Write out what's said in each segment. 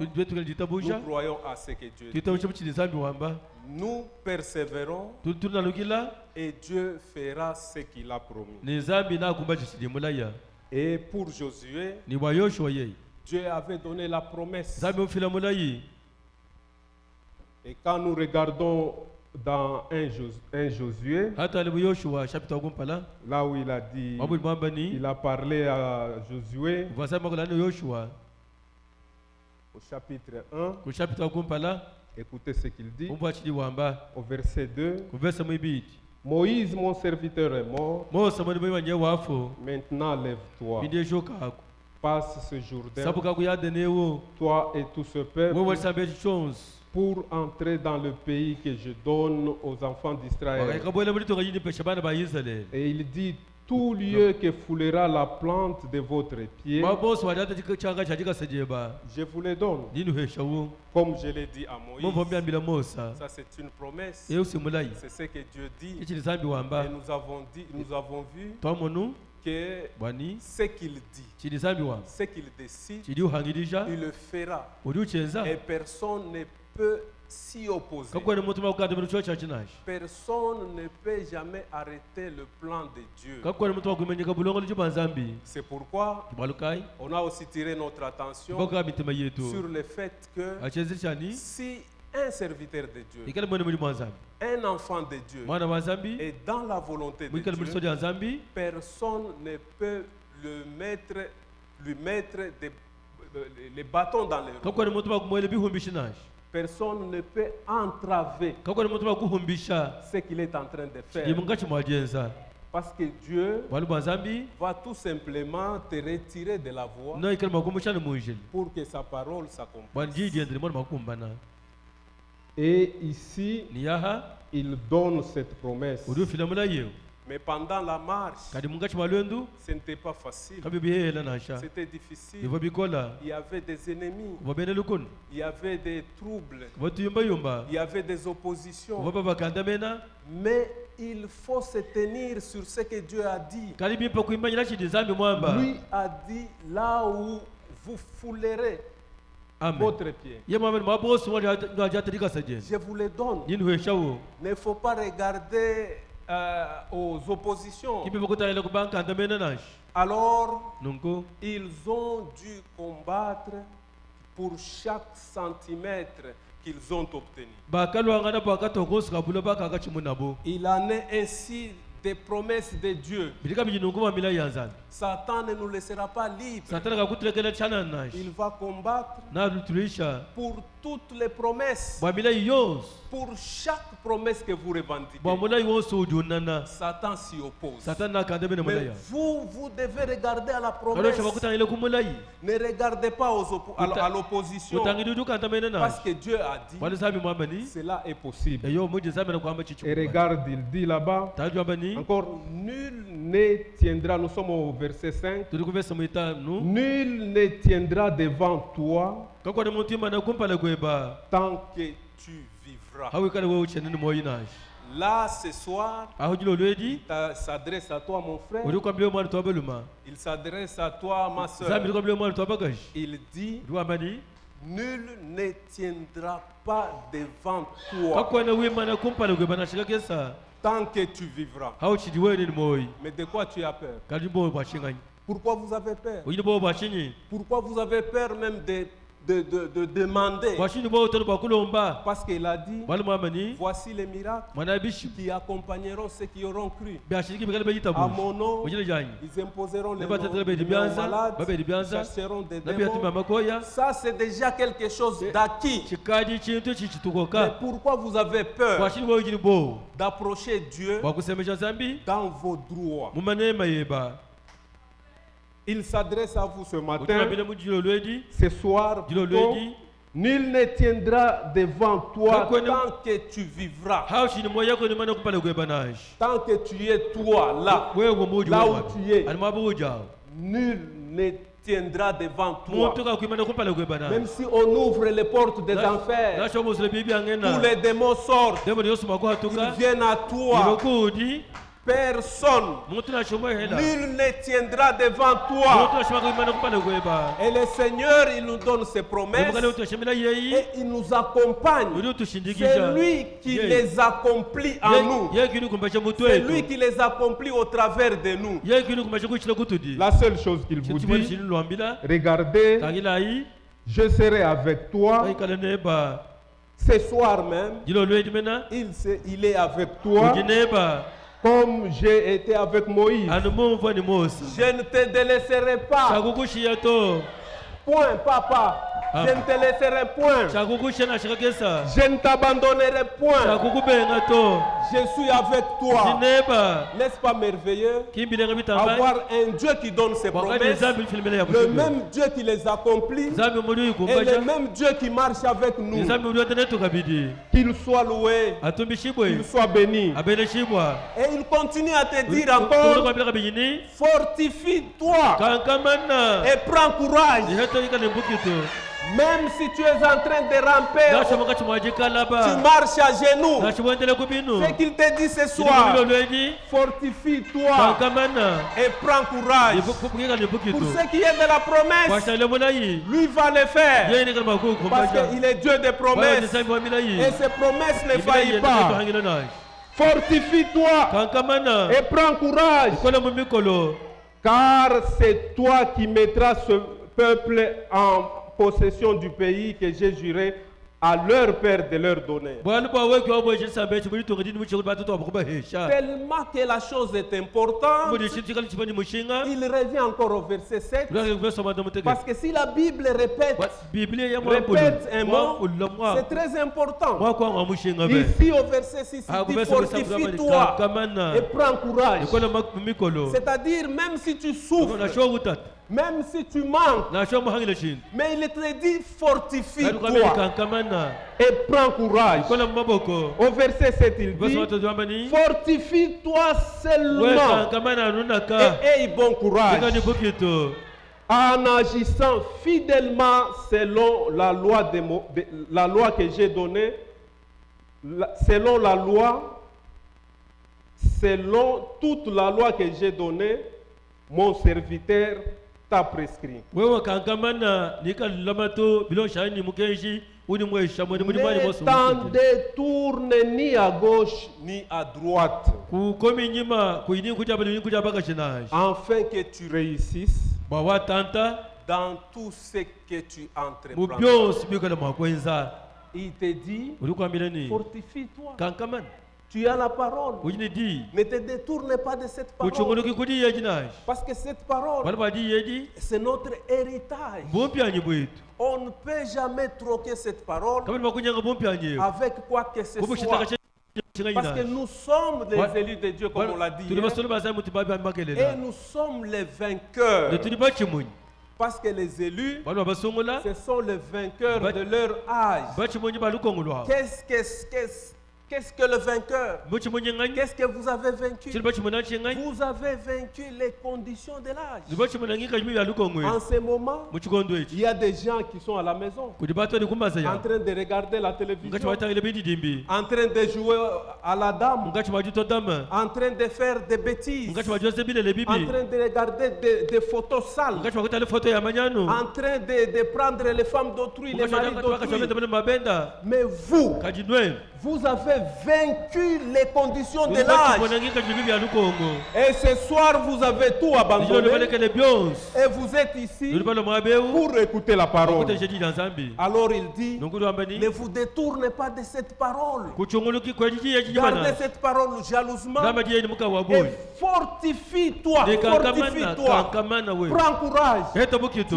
Nous croyons à ce que Dieu dit. Nous persévérons et Dieu fera ce qu'il a promis. Et pour Josué, Dieu avait donné la promesse. Et quand nous regardons dans 1 Josué, là où il a dit, il a parlé à Josué, au chapitre 1, écoutez ce qu'il dit, au verset 2, Moïse, mon serviteur, est mort. Maintenant, lève-toi. Passe ce Jourdain, toi et tout ce peuple, pour entrer dans le pays que je donne aux enfants d'Israël. Et il dit, tout lieu que foulera la plante de votre pied, je vous le donne. Comme je l'ai dit à Moïse, ça c'est une promesse. C'est ce que Dieu dit. Et nous avons vu que ce qu'il dit, ce qu'il décide, il le fera. Et personne ne peut s'y opposer. Personne ne peut jamais arrêter le plan de Dieu. C'est pourquoi on a aussi tiré notre attention sur le fait que si un serviteur de Dieu, un enfant de Dieu est dans la volonté de Dieu, personne ne peut lui mettre les bâtons dans les roues. Personne ne peut entraver ce qu'il est en train de faire. Parce que Dieu va tout simplement te retirer de la voie pour que sa parole s'accomplisse. Et ici, il donne cette promesse. Mais pendant la marche, ce n'était pas facile. C'était difficile. Il y avait des ennemis. Il y avait des troubles. Il y avait des oppositions. Mais il faut se tenir sur ce que Dieu a dit. Lui a dit, là où vous foulerez votre pied, je vous le donne. Il ne faut pas regarder aux oppositions. Alors, ils ont dû combattre pour chaque centimètre qu'ils ont obtenu. Il en est ainsi des promesses de Dieu. Satan ne nous laissera pas libres. Il va combattre pour toutes les promesses. Pour chaque promesse que vous revendiquez, Satan s'y oppose. Mais vous devez regarder à la promesse. Ne regardez pas à l'opposition. Parce que Dieu a dit, cela est possible. Et regarde, il dit là-bas, encore, nul ne tiendra, nous sommes au verset 5, nul ne tiendra devant toi tant que tu vivras. Là, ce soir, il s'adresse à toi, mon frère. Il s'adresse à toi, ma soeur. Il dit, nul ne tiendra pas devant toi tant que tu vivras. Mais de quoi tu as peur? Pourquoi vous avez peur? Pourquoi vous avez peur même de demander? Parce qu'il a dit, voici les miracles qui accompagneront ceux qui auront cru. À mon nom, ils imposeront les mains aux malades, ils chasseront des démons. Ça, c'est déjà quelque chose d'acquis. Mais pourquoi vous avez peur d'approcher Dieu dans vos droits? Il s'adresse à vous ce matin, ce soir, nul ne tiendra devant toi tant que tu vivras. Tant que tu es toi là où tu es, nul ne tiendra devant toi. Même si on ouvre les portes des enfers, tous les démons sortent, ils viennent à toi. Personne, nul ne tiendra devant toi. Et le Seigneur, il nous donne ses promesses et il nous accompagne. C'est lui qui les accomplit en nous. C'est lui qui les accomplit au travers de nous. La seule chose qu'il vous dit, regardez, je serai avec toi. Ce soir même, il est avec toi. Comme j'ai été avec Moïse. Je ne te délaisserai pas. Point, papa. Je ne te laisserai point. Je ne t'abandonnerai point. Je suis avec toi. N'est-ce pas merveilleux? Avoir un Dieu qui donne ses promesses, le même Dieu qui les accomplit, et le même Dieu qui marche avec nous. Qu'il soit loué, qu'il soit béni. Et il continue à te dire encore, fortifie-toi et prends courage. Même si tu es en train de ramper, tu marches à genoux. Ce qu'il te dit ce soir, fortifie-toi et prends courage. Pour ce qui est de la promesse, lui va le faire. Parce qu'il est Dieu des promesses. Et ses promesses ne faillissent pas. Fortifie-toi et prends courage. Car c'est toi qui mettras ce peuple en possession du pays que j'ai juré à leur père de leur donner. Tellement que la chose est importante, il revient encore au verset 7. Parce que si la Bible répète un mot, c'est très important. Ici au verset 6, il dit fortifie-toi et prends courage. C'est-à-dire même si tu souffres, même si tu manques, mais il te dit fortifie-toi et prends courage. Au verset 7, il dit fortifie-toi seulement et aie bon courage en agissant fidèlement selon la loi que j'ai donnée, selon toute la loi que j'ai donnée, mon serviteur t'a prescrit. Ne t'en détourne ni à gauche ni à droite, afin que tu réussisses dans tout ce que tu entreprends. Il te dit, fortifie-toi. Tu as la parole. Ne te détourne pas de cette parole. Parce que cette parole, c'est notre héritage. On ne peut jamais troquer cette parole avec quoi que ce soit. Parce que nous sommes des élus de Dieu, comme on l'a dit. Et nous sommes les vainqueurs. Parce que les élus, ce sont les vainqueurs de leur âge. Qu'est-ce que le vainqueur? Qu'est-ce que vous avez vaincu? Vous avez vaincu les conditions de l'âge. En ce moment, il y a des gens qui sont à la maison, en train de regarder la télévision, en train de jouer à la dame, en train de faire des bêtises, en train de regarder des photos sales, en train de prendre les femmes d'autrui, les maris d'autrui. Mais vous avez vaincu les conditions de l'âge. Et ce soir, vous avez tout abandonné. Et vous êtes ici pour écouter la parole. Alors il dit, ne vous détournez pas de cette parole. Gardez cette parole jalousement. Et fortifie-toi. Fortifie-toi. Prends courage. Tu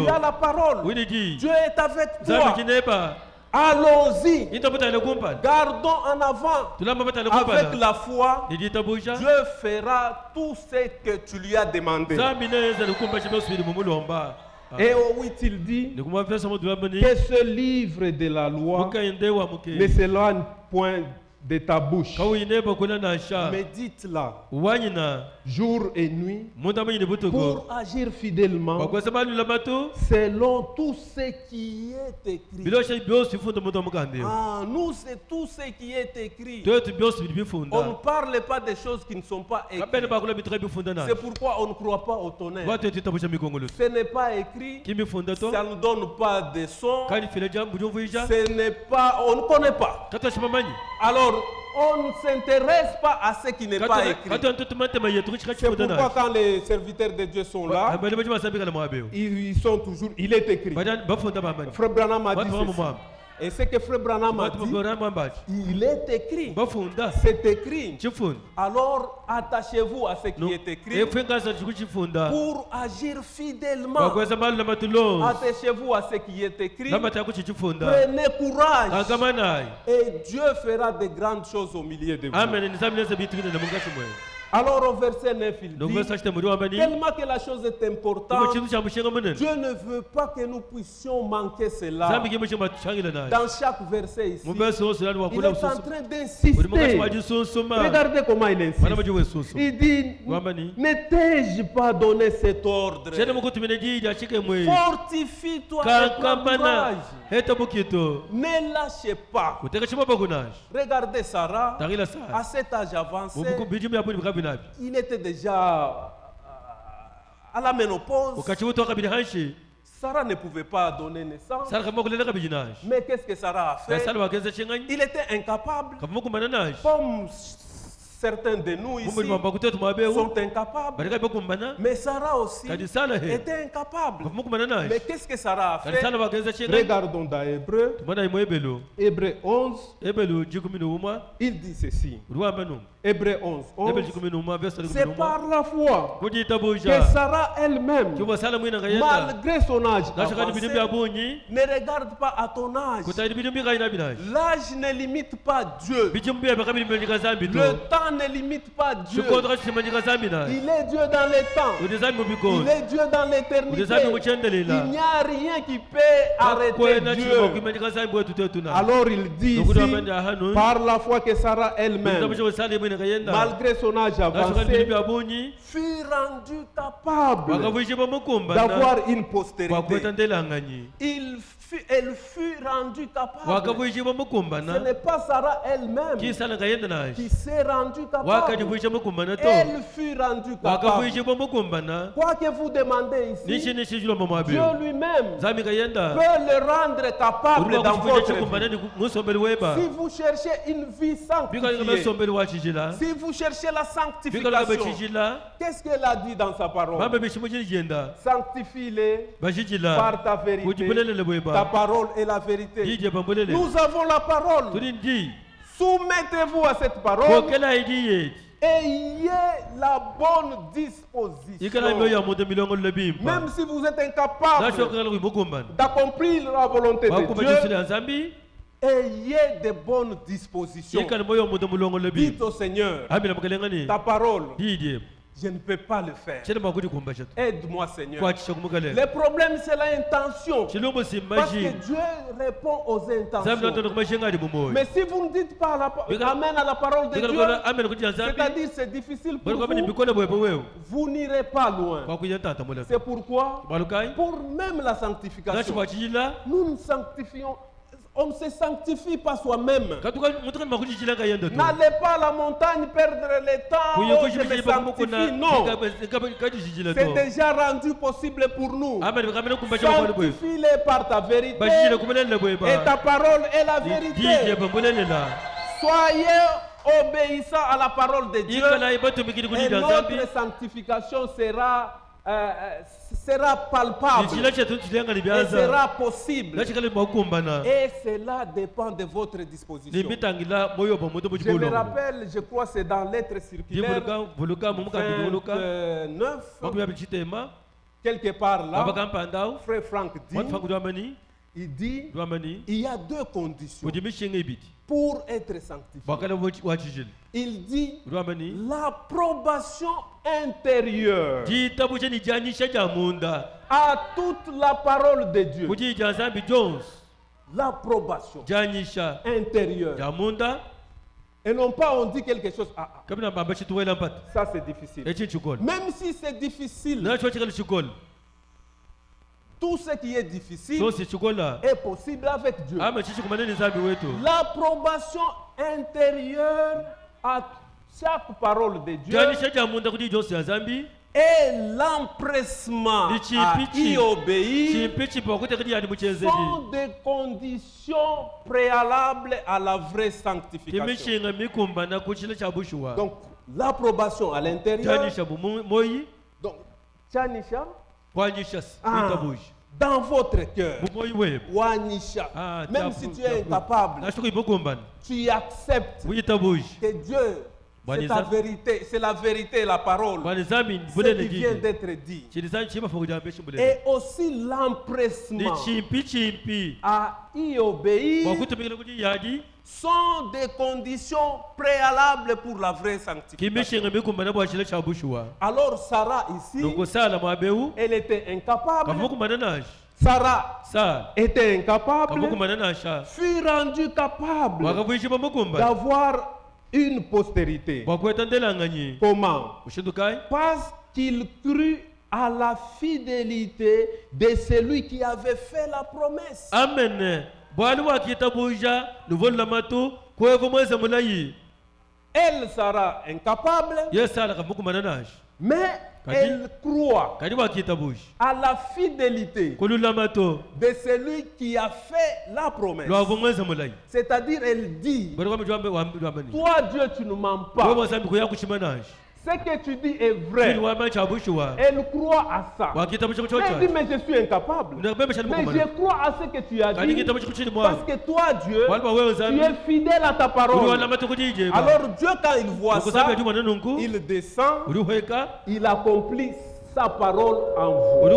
as la parole. Dieu est avec toi. Allons-y. Gardons en avant. Avec la foi, Dieu fera tout ce que tu lui as demandé. Et au 8, il dit que ce livre de la loi ne s'éloigne point de ta bouche. Médite-la jour et nuit pour agir fidèlement selon tout ce qui est écrit. Nous, c'est tout ce qui est écrit. On ne parle pas des choses qui ne sont pas écrites. C'est pourquoi on ne croit pas au tonnerre. Ce n'est pas écrit. Ça ne donne pas de son. Ce n'est pas, on ne connaît pas. Alors, on ne s'intéresse pas à ce qui n'est pas écrit. C'est pourquoi quand les serviteurs de Dieu sont là, ils sont toujours, il est écrit. Frère Branham a dit ceci. Et ce que Frère Branham a dit, il est écrit. C'est écrit. Alors attachez-vous à ce qui est écrit pour agir fidèlement. Attachez-vous à ce qui est écrit. Prenez courage. Et Dieu fera de grandes choses au milieu de vous. Alors au verset 9, il dit, tellement que la chose est importante, Dieu ne veut pas que nous puissions manquer cela. Dans chaque verset ici, il est en train d'insister. Regardez comment il insiste. Il dit, ne t'ai-je pas donné cet ordre? Fortifie-toi et prends courage. Ne lâchez pas. Regardez Sarah, à cet âge avancé, il était déjà à la ménopause. Sarah ne pouvait pas donner naissance. Mais qu'est-ce que Sarah a fait? Il était incapable. Comme certains de nous ici sont incapables. Mais Sarah aussi était incapable. Mais qu'est-ce que Sarah a fait? Regardons dans Hébreu. Hébreu 11. Il dit ceci. Hébreu 11. C'est par la foi que Sarah elle-même, malgré son âge avancé, ne regarde pas à ton âge. L'âge ne limite pas Dieu. Le temps ne limite pas Dieu. Il est Dieu dans les temps. Il est Dieu dans l'éternité. Il n'y a rien qui peut arrêter Dieu. Alors il dit ici, par la foi que Sarah elle-même, malgré son âge avancé, fut rendue capable d'avoir une postérité. Elle fut rendue capable. Ce n'est pas Sarah elle-même qui s'est rendue capable. Elle fut rendue capable. Quoi que vous demandez ici, Dieu lui-même peut le rendre capable dans votre vie. Si vous cherchez une vie sanctifiée, si vous cherchez la sanctification, qu'est-ce qu'elle a dit dans sa parole? Sanctifie-les par ta vérité. Ta parole est la vérité. Nous avons la parole. Soumettez-vous à cette parole. Ayez la bonne disposition. Même si vous êtes incapable d'accomplir la volonté de Dieu, ayez de bonnes dispositions. Dites au Seigneur, ta parole, je ne peux pas le faire. Aide-moi, Seigneur. Le problème, c'est l'intention. Parce que Dieu répond aux intentions. Mais si vous ne dites pas Amen à la parole de Dieu, c'est-à-dire c'est difficile pour vous, vous n'irez pas loin. C'est pourquoi, pour même la sanctification, nous nous sanctifions. On ne se sanctifie pas soi-même. N'allez pas à la montagne perdre le temps. Oh, je me sanctifie. Non. C'est déjà rendu possible pour nous. Sanctifie-les par ta vérité. Et ta parole est la vérité. Soyez obéissants à la parole de Dieu. Et notre sanctification sera palpable et sera possible. Et cela dépend de votre disposition. Je me rappelle, je crois que c'est dans l'être circulaire 29, quelque part là, frère Franck dit, il dit, il y a deux conditions pour être sanctifié. Il dit l'approbation intérieure à toute la parole de Dieu. L'approbation intérieure. Et non pas on dit quelque chose. Ça c'est difficile. Même si c'est difficile, tout ce qui est difficile est possible avec Dieu. L'approbation intérieure à chaque parole de Dieu et l'empressement à y obéir sont des conditions préalables à la vraie sanctification. Donc, l'approbation à l'intérieur. Donc, dans votre cœur, même si tu es incapable, tu acceptes que Dieu, c'est ta vérité, c'est la vérité, la parole, ce qui vient d'être dit. Et aussi l'empressement à y obéir sont des conditions préalables pour la vraie sanctification. Alors Sarah ici, elle était incapable. Sarah était incapable, fut rendue capable d'avoir une postérité. Comment? Parce qu'il crut à la fidélité de celui qui avait fait la promesse. Amen. Elle sera incapable, mais elle croit à la fidélité de celui qui a fait la promesse. C'est-à-dire, elle dit, toi Dieu, tu ne mens pas. Ce que tu dis est vrai. Elle croit à ça. Elle dit, mais je suis incapable. Mais je crois à ce que tu as dit. Parce que toi, Dieu, tu es fidèle à ta parole. Alors Dieu, quand il voit ça, il descend, il accomplit sa parole en vous.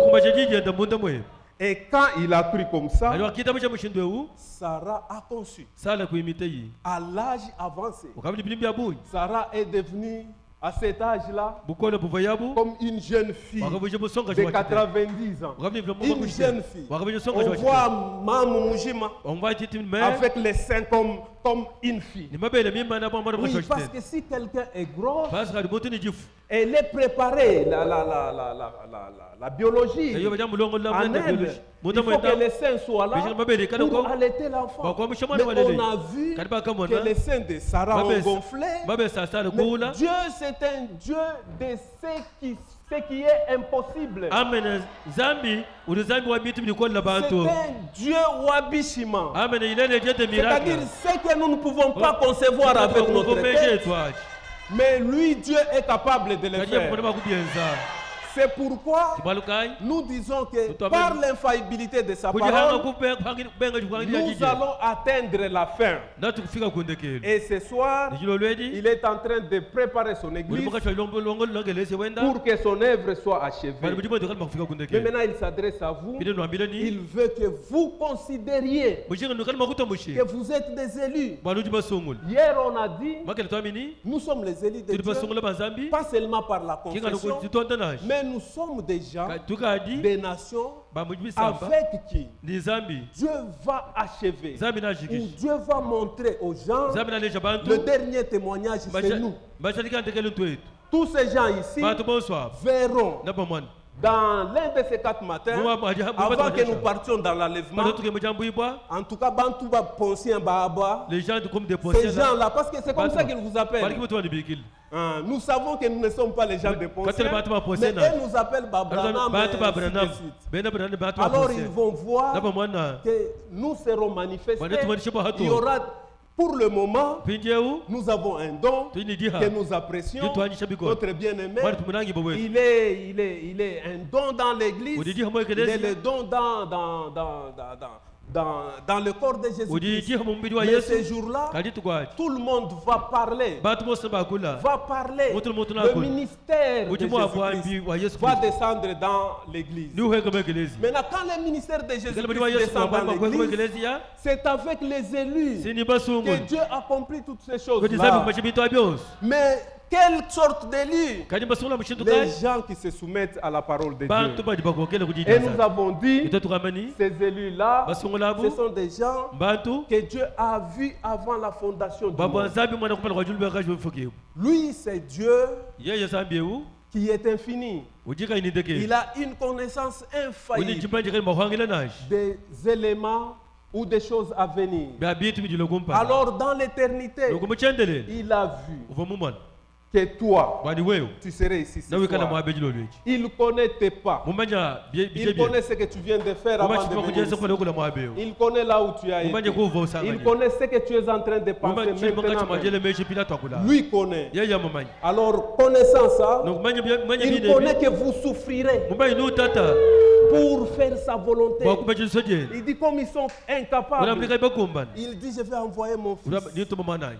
Et quand il a cru comme ça, Sarah a conçu. À l'âge avancé, Sarah est devenue, à cet âge-là, comme une jeune fille de 90 ans. Une jeune fille. On voit Maman Mujima avec les seins comme une fille. Oui, parce que si quelqu'un est gros, elle est préparée, la biologie. En Inde, il faut que les seins soient là pour allaiter l'enfant. Mais on a vu que les seins de Sarah ont gonflé. Mais Dieu, c'est un Dieu de ce qui est impossible. Amen. C'est un Dieu Wabishima. C'est-à-dire ce que nous ne pouvons pas concevoir avec notre tête. Mais lui, Dieu est capable de le faire. C'est pourquoi nous disons que par l'infaillibilité de sa parole, nous allons atteindre la fin. Et ce soir, il est en train de préparer son église pour que son œuvre soit achevée. Mais maintenant, il s'adresse à vous. Il veut que vous considériez que vous êtes des élus. Hier, on a dit, nous sommes les élus de Dieu, pas seulement par la confession, mais nous sommes des gens, des nations avec qui Dieu va achever, où Dieu va montrer aux gens le dernier témoignage, c'est nous. Tous ces gens ici verront dans l'un de ces 4 matins, avant que nous partions dans l'enlèvement, en tout cas, Bantouba Ponsien Bahaba, ces gens-là, parce que c'est comme ça qu'ils vous appellent. Nous savons que nous ne sommes pas les gens de Ponsien, mais eux nous appellent Babranam. Alors ils vont voir que nous serons manifestés. Il y aura, pour le moment, nous avons un don que nous apprécions. Notre bien-aimé, il est un don dans l'église, il est le don dans le corps de Jésus-Christ. Mais ces jours-là, tout le monde va parler. Le ministère de Jésus-Christ va descendre dans l'église. Maintenant, quand le ministère de Jésus-Christ descend dans l'église, c'est avec les élus que Dieu accomplit toutes ces choses-là. Mais Quelle sorte d'élu? Les gens qui se soumettent à la parole de Dieu. Et nous avons dit, ces élus-là, ce sont des gens que Dieu a vus avant la fondation du monde. Lui, c'est Dieu qui est infini. Il a une connaissance infaillible des éléments ou des choses à venir. Alors dans l'éternité, il a vu que toi, tu serais ici ce soir. Il connaît tes pas. Il connaît ce que tu viens de faire avant de venir. Il connaît là où tu as été. Il connaît ce que tu es en train de penser maintenant. Lui connaît. Alors, connaissant ça, il connaît que vous souffrirez pour faire sa volonté. Il dit comme ils sont incapables, il dit je vais envoyer mon fils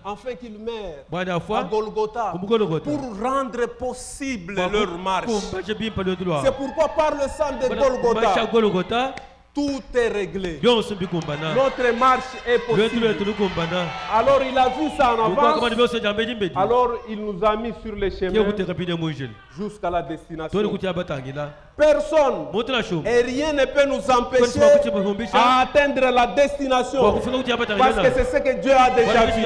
afin qu'il meure à Golgotha pour rendre possible leur marche. C'est pourquoi par le sang de Golgotha, tout est réglé. Notre marche est possible. Alors il a vu ça en avance. Alors il nous a mis sur les chemins jusqu'à la destination. Personne et rien ne peut nous empêcher à atteindre la destination. Parce que c'est ce que Dieu a déjà vu.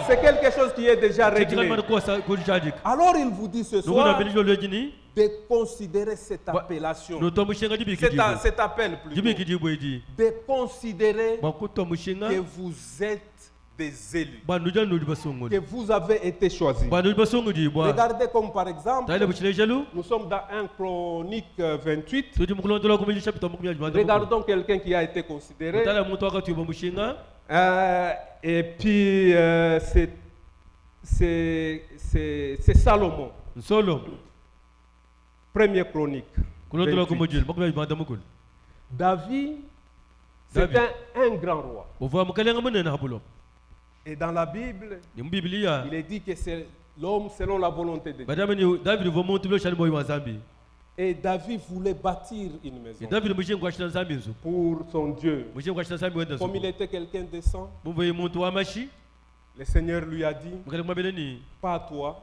C'est quelque chose qui est déjà réglé. Alors il vous dit ce soir de considérer cette appellation, cet appel plutôt, de considérer que vous êtes des élus, que vous avez été choisis. Regardez comme par exemple, nous sommes dans 1 Chronique 28. Regardons quelqu'un qui a été considéré. Et puis c'est Salomon. Première Chronique 28. David, c'est un grand roi. Et dans la Bible, il est dit que c'est l'homme selon la volonté de Dieu. Et David voulait bâtir une maison pour son Dieu. Comme il était quelqu'un de décent, le Seigneur lui a dit, pas toi,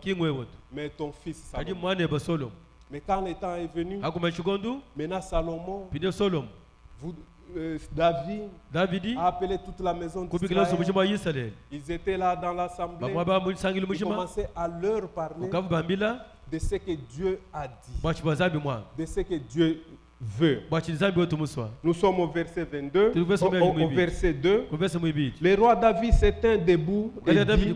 mais ton fils Salomon. Mais quand le temps est venu, maintenant Salomon, David a appelé toute la maison d'Israël. Ils étaient là dans l'assemblée. Ils commençaient à leur parler de ce que Dieu a dit, de ce que Dieu veut. Nous sommes au verset 22, au verset 2. Le roi David s'éteint debout et dit,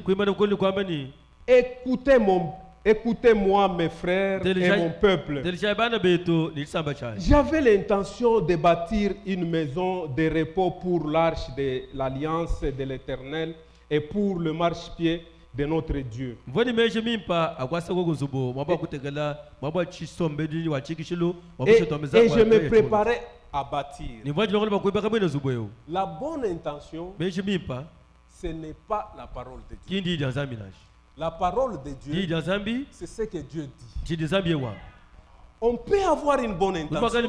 écoutez-moi mes frères et mon peuple. J'avais l'intention de bâtir une maison de repos pour l'arche de l'alliance de l'Éternel et pour le marchepied de notre Dieu. Et je me préparais à bâtir. La bonne intention, ce n'est pas la parole de Dieu. La parole de Dieu, c'est ce que Dieu dit. On peut avoir une bonne intention,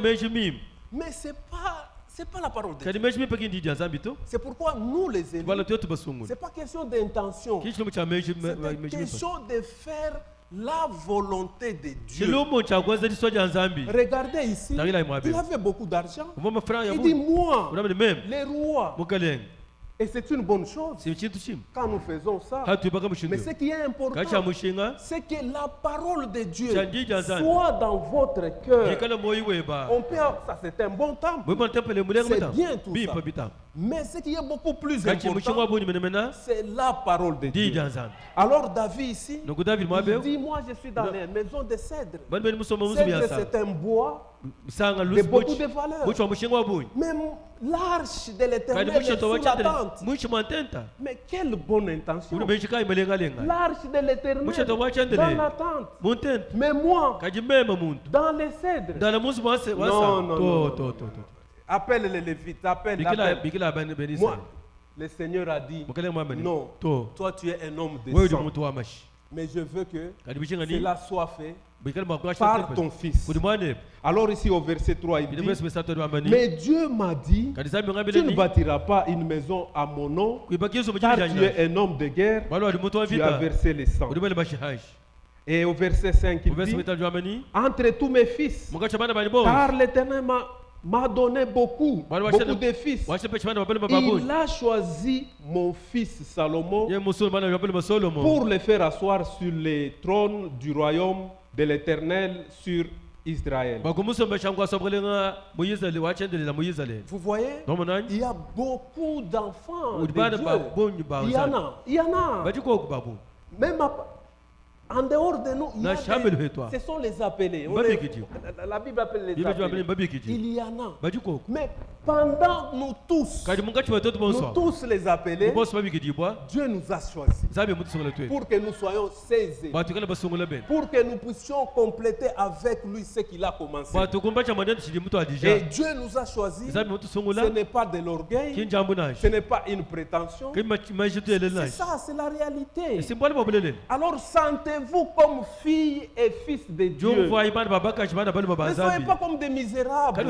mais ce n'est pas la parole de Dieu. C'est pourquoi nous les élus, ce n'est pas question d'intention, c'est question de faire la volonté de Dieu. Regardez ici, il avait beaucoup d'argent. Il dit, moi, les rois. Et c'est une bonne chose quand nous faisons ça. Mais ce qui est important, c'est que la parole de Dieu soit dans votre cœur. On peut, ça c'est un bon temple. C'est bien tout ça. Mais ce qui est beaucoup plus important, c'est la parole de Dieu. Alors David ici, il dit, moi je suis dans les maisons de cèdre. Cèdre c'est un bois de beaucoup de valeur. Même l'arche de l'Éternel est sous la tente. Mais quelle bonne intention. L'arche de l'Éternel dans la tente. Mais moi, dans les cèdres. Non. Appelle les Lévites, appelle. Moi, le Seigneur a dit, non, toi tu es un homme de sang. Mais je veux que cela soit fait par ton fils. Alors ici au verset 3, il dit, mais Dieu m'a dit, tu ne bâtiras pas une maison à mon nom, car tu es un homme de guerre, tu as versé le sang. Et au verset 5, il dit, entre tous mes fils, car l'Éternel m'a donné beaucoup de fils. Il a choisi mon fils Salomon pour le faire asseoir sur les trônes du royaume de l'Éternel sur Israël. Vous voyez, il y a beaucoup d'enfants de Dieu. Il y en a. Même en dehors de nous, ce sont les appelés. La Bible appelle les appelés. Il y en a. Mais pendant nous tous les appelés, Dieu nous a choisis pour que nous soyons ses élus, pour que nous puissions compléter avec lui ce qu'il a commencé. Et Dieu nous a choisis. Ce n'est pas de l'orgueil, ce n'est pas une prétention. C'est ça, c'est la réalité. Alors sentez-vous comme filles et fils de Dieu. Ne soyez pas comme des misérables.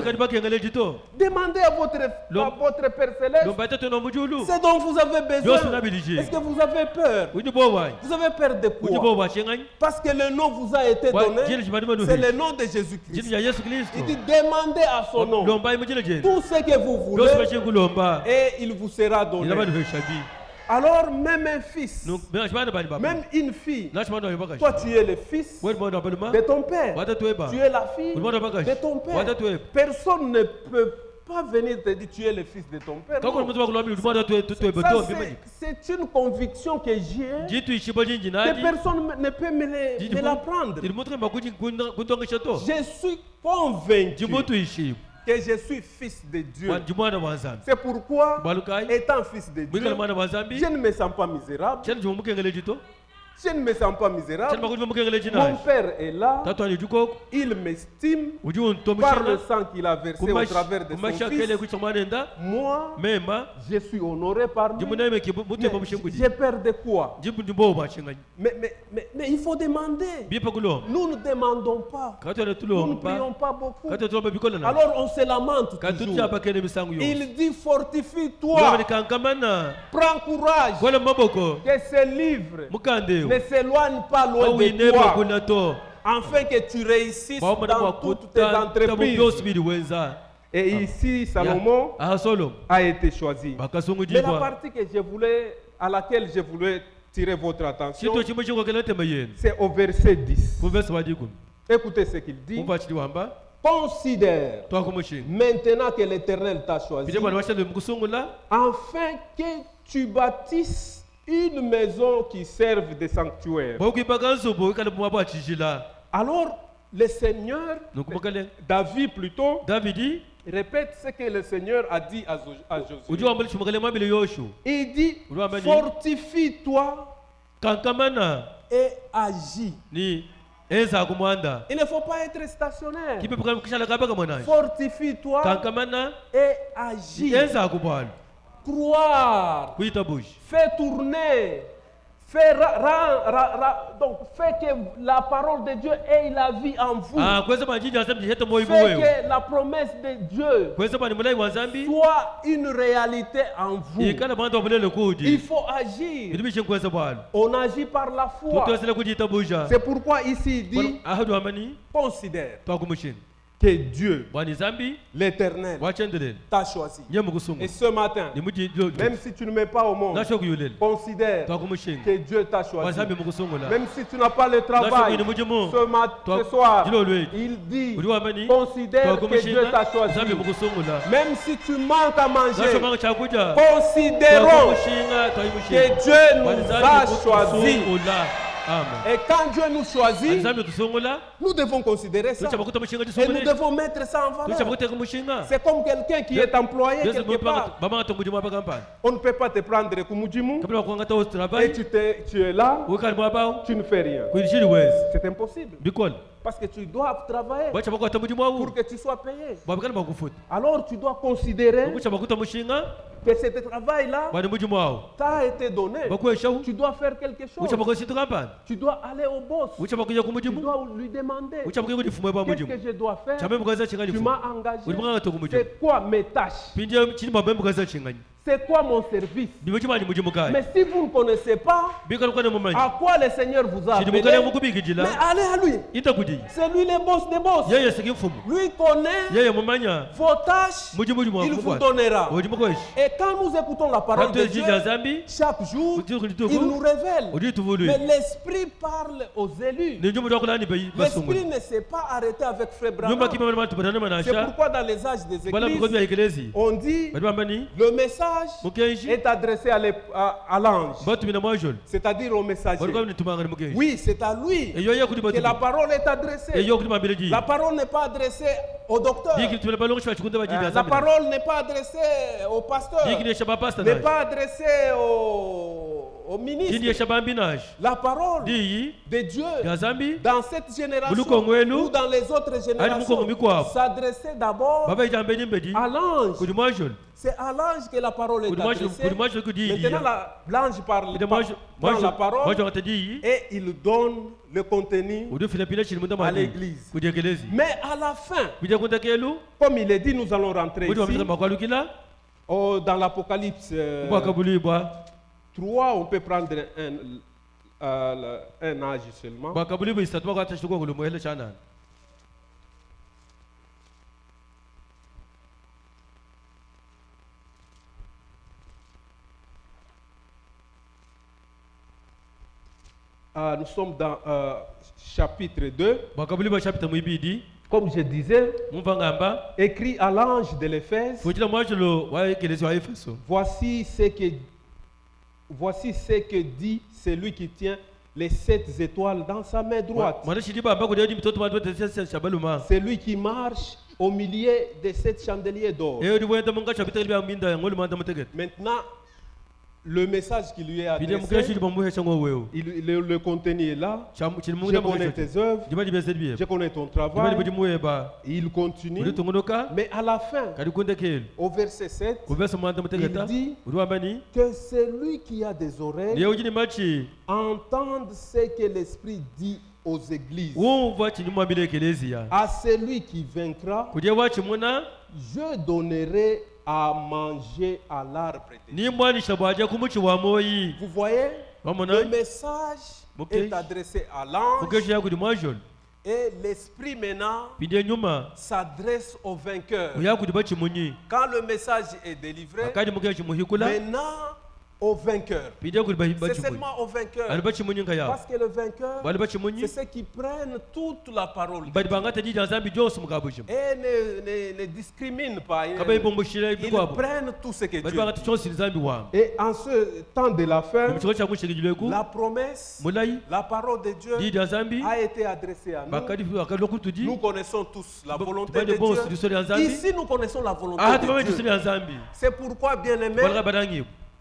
Demandez à votre Père Céleste ce dont vous avez besoin. Est-ce que vous avez peur? Vous avez peur de quoi? Parce que le nom vous a été donné. C'est le nom de Jésus-Christ. Il dit demandez à son nom tout ce que vous voulez et il vous sera donné. Alors même un fils, même une fille, toi tu es le fils de ton père, tu es la fille de ton père. Personne ne peut pas venir te dire tu es le fils de ton père. C'est une conviction que j'ai, que personne ne peut me l'apprendre. Je suis convaincu que je suis fils de Dieu. C'est pourquoi, étant fils de Dieu, je ne me sens pas misérable. Je ne me sens pas misérable. Mon père est là. Il m'estime par le sang qu'il a versé au travers de son fils. Moi, je suis honoré par lui. J'ai peur de quoi? Mais il faut demander. Nous ne demandons pas. Nous ne prions pas beaucoup. Alors on se lamente toujours. Il dit fortifie-toi. Prends courage. Que ce livre ne s'éloigne pas loin de toi, afin que tu réussisses dans toutes tes entreprises. Et ici, Salomon a été choisi. Mais la partie à laquelle je voulais tirer votre attention, c'est au verset 10. Écoutez ce qu'il dit. Considère maintenant que l'Éternel t'a choisi, afin que tu bâtisses une maison qui serve de sanctuaire. Alors, le Seigneur, David plutôt, répète ce que le Seigneur a dit à Josué. Il dit, fortifie-toi et agis. Il ne faut pas être stationnaire. Fortifie-toi et agis. Croire, fais tourner, donc fais que la parole de Dieu ait la vie en vous. Fais que la promesse de Dieu soit une réalité en vous. Il faut agir. On agit par la foi. C'est pourquoi ici il dit, considère que Dieu, l'Éternel, t'a choisi. Et ce matin, même si tu ne mets pas au monde, considère que Dieu t'a choisi. Même si tu n'as pas le travail, ce soir, il dit, considère que Dieu t'a choisi. Même si tu manques à manger, considérons que Dieu nous a choisis. Et quand Dieu nous choisit, nous devons considérer ça. Et nous devons mettre ça en valeur. C'est comme quelqu'un qui est employé quelque part. On ne peut pas te prendre comme Mujimu et tu es là, tu ne fais rien. C'est impossible. Parce que tu dois travailler pour que tu sois payé. Alors tu dois considérer que ce travail-là t'a été donné. Tu dois faire quelque chose. Tu dois aller au boss. Tu dois lui demander qu'est-ce que je dois faire. Tu m'as engagé. C'est quoi mes tâches? c'est quoi mon service? Mais si vous ne connaissez pas, à quoi le Seigneur vous a appelé? Mais allez à lui. C'est lui le boss des boss. Lui connaît vos tâches, il vous donnera. Et quand nous écoutons la parole de Dieu, chaque jour, il nous révèle. Mais l'Esprit parle aux élus. L'Esprit ne s'est pas arrêté avec Frère Branham. C'est pourquoi dans les âges des églises, on dit le message est adressé à l'ange, c'est-à-dire au messager. Oui, c'est à lui que la parole est adressée. La parole n'est pas adressée au docteur. La parole n'est pas adressée au pasteur. N'est pas adressée au ministre. La parole de Dieu dans cette génération ou dans les autres générations s'adressait d'abord à l'ange. C'est à l'ange que la parole est adressée. Maintenant, l'ange parle dans la parole et il donne le contenu à l'église. Mais à la fin, comme il est dit, nous allons rentrer ici. Dans l'Apocalypse 3, on peut prendre un âge seulement. Nous sommes dans chapitre 2. Comme je disais, écrit à l'ange de l'Éphèse, voici ce que dit celui qui tient les 7 étoiles dans sa main droite. Celui qui marche au milieu des 7 chandeliers d'or. Maintenant, le message qui lui est adressé, le contenu est là. Je connais tes œuvres, je connais ton travail. Il continue. Mais à la fin, au verset 7, il dit que celui qui a des oreilles entende ce que l'Esprit dit aux églises. À celui qui vaincra, je donnerai à manger à l'arbre de vie. Vous voyez, le message est adressé à l'ange et l'Esprit maintenant s'adresse au vainqueur. Quand le message est délivré, maintenant au vainqueur. C'est seulement au vainqueur. Parce que le vainqueur, c'est ceux qui prennent toute la parole de Dieu et ne discriminent pas. Ils prennent tout ce que Dieu dit. Et en ce temps de la fin, la promesse, la parole de Dieu a été adressée à nous. Nous connaissons tous la volonté de Dieu. Ici, nous connaissons la volonté de Dieu. C'est pourquoi, bien aimé,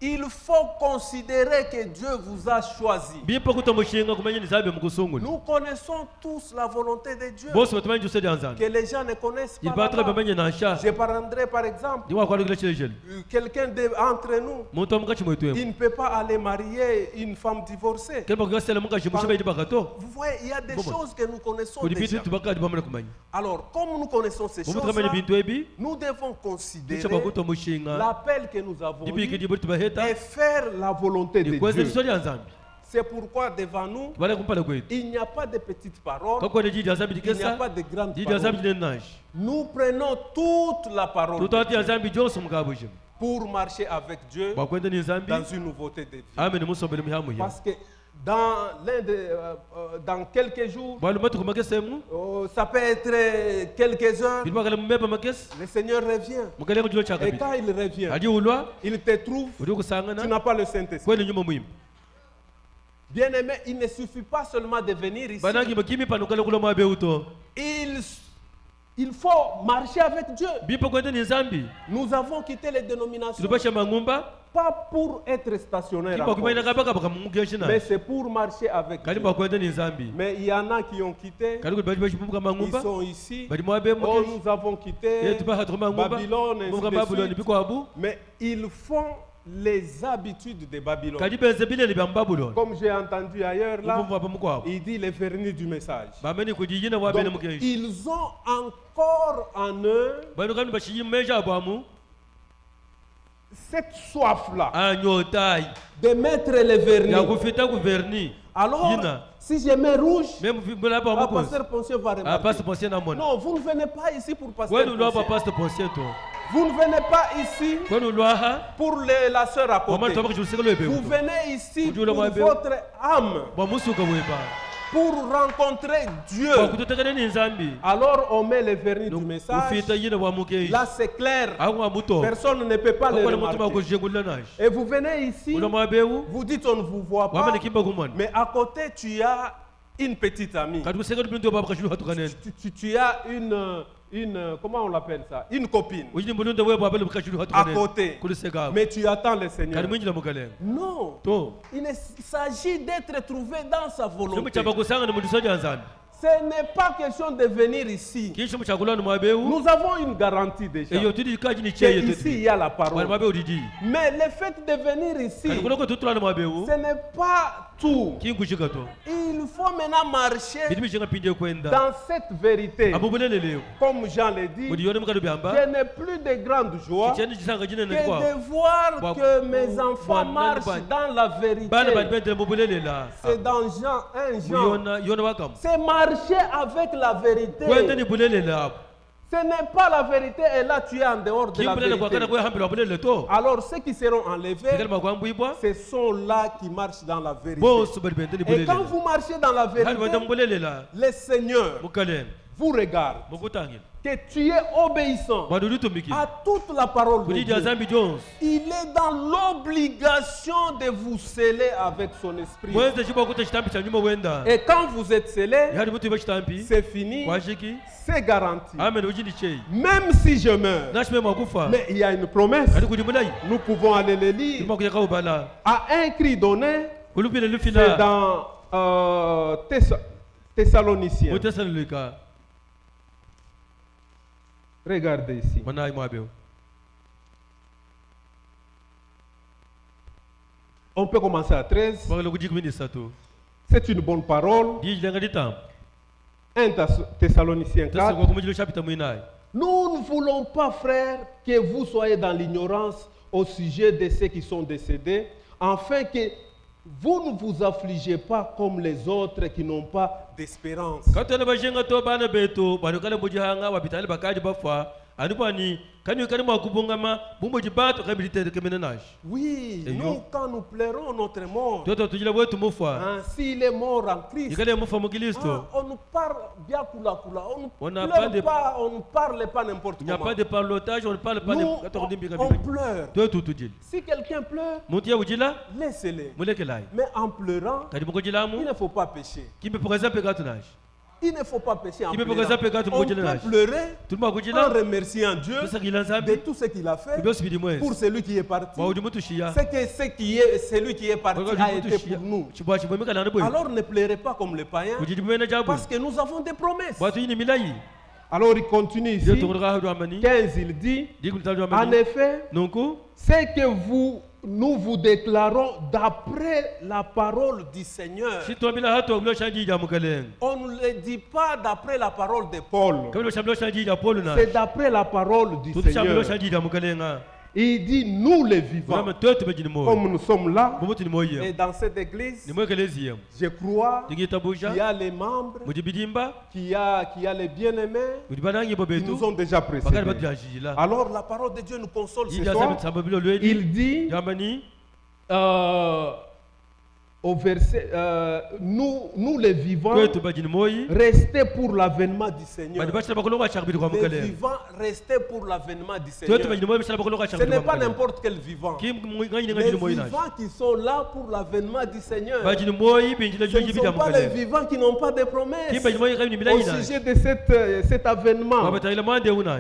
il faut considérer que Dieu vous a choisi. Nous connaissons tous la volonté de Dieu que les gens ne connaissent pas. Je prendrai par exemple quelqu'un d'entre nous. Il ne peut pas aller marier une femme divorcée. Vous voyez, il y a des choses que nous connaissons déjà. Alors, comme nous connaissons ces choses-là, nous devons considérer l'appel que nous avons eu et faire la volonté de Dieu. C'est pourquoi devant nous, il n'y a pas de petites paroles, il n'y a pas de grandes paroles. Nous prenons toute la parole pour marcher avec Dieu dans une nouveauté de vie. Parce que dans quelques jours, ça peut être quelques heures, le Seigneur revient. Et quand il revient, il te trouve, tu n'as pas le Saint-Esprit. Bien aimé, il ne suffit pas seulement de venir ici. Il faut marcher avec Dieu. Nous avons quitté les dénominations. Pas pour être stationnaire, mais c'est pour marcher avec Dieu. Mais il y en a qui ont quitté. Ils sont ici. Oh, nous avons quitté Babylone, mais ils font les habitudes de Babylone. Comme j'ai entendu ailleurs là, il dit les vernis du message. Donc, ils ont encore en eux cette soif-là de mettre les vernis. Alors, si je mets rouge, pasteur Poncien va remarquer. Non, vous ne venez pas ici pour pasteur Poncien. Vous ne venez pas ici pour la sœur à côté. Vous venez ici pour votre âme, pour rencontrer Dieu. Alors on met les vernis du message. Là c'est clair. Personne ne peut pas le remarquer. Et vous venez ici, vous dites on ne vous voit pas. Mais à côté tu as une petite amie. Tu as une comment on l'appelle ça? Une copine. À côté. Mais tu attends le Seigneur. Non. Il s'agit d'être trouvé dans sa volonté. Ce n'est pas question de venir ici. Nous avons une garantie déjà. Ici, il y a la parole. Mais le fait de venir ici, ce n'est pas tout. Il faut maintenant marcher dans cette vérité. Comme Jean l'a dit, je n'ai plus de grande joie que de voir que mes enfants marchent dans la vérité. C'est dans Jean 1 Jean. C'est marcher avec la vérité. Ce n'est pas la vérité et là tu es en dehors de la vérité. Alors ceux qui seront enlevés, ce sont là qui marchent dans la vérité. Et quand vous marchez dans la vérité, le Seigneur vous regarde. Que tu es obéissant à toute la parole de Dieu. Il est dans l'obligation de vous sceller avec son esprit. Et quand vous êtes scellé, c'est fini, c'est garanti. Même si je meurs, mais il y a une promesse. Nous pouvons aller le lire. À un cri donné, c'est dans Thessaloniciens. Regardez ici. On peut commencer à 13. C'est une bonne parole. 1 Thessaloniciens 4. Nous ne voulons pas, frères, que vous soyez dans l'ignorance au sujet de ceux qui sont décédés, afin que vous ne vous affligez pas comme les autres qui n'ont pas d'espérance. Oui, nous quand nous pleurons notre mort, s'il est mort en Christ, on nous parle bien on ne pleure pas, on ne parle pas n'importe comment. Il n'y a pas de parlotage, on ne parle pas on pleure. Si quelqu'un pleure, laissez-le. Mais en pleurant, il ne faut pas pécher. Il ne faut pas pécher en pleurant. On peut pleurer en remerciant Dieu de tout ce qu'il a fait pour celui qui est parti. C'est que celui qui est parti a été pour nous. Alors ne pleurez pas comme les païens, parce que nous avons des promesses. Alors il continue ici, 15, il dit, en effet, c'est que nous vous déclarons d'après la parole du Seigneur. On ne le dit pas d'après la parole de Paul. C'est d'après la parole du Seigneur. Il dit nous les vivants, comme nous sommes là, et dans cette église, je crois qu'il y a les membres, qu'il y a les bien-aimés qui nous ont déjà précédés. Alors la parole de Dieu nous console ce soir. Il dit au verset, nous les vivants, restez pour l'avènement du Seigneur. Les vivants, restez pour l'avènement du Seigneur. Ce n'est pas n'importe quel vivant. Les vivants qui sont là pour l'avènement du Seigneur. Ce ne sont pas les vivants qui n'ont pas de promesses au sujet de cet avènement.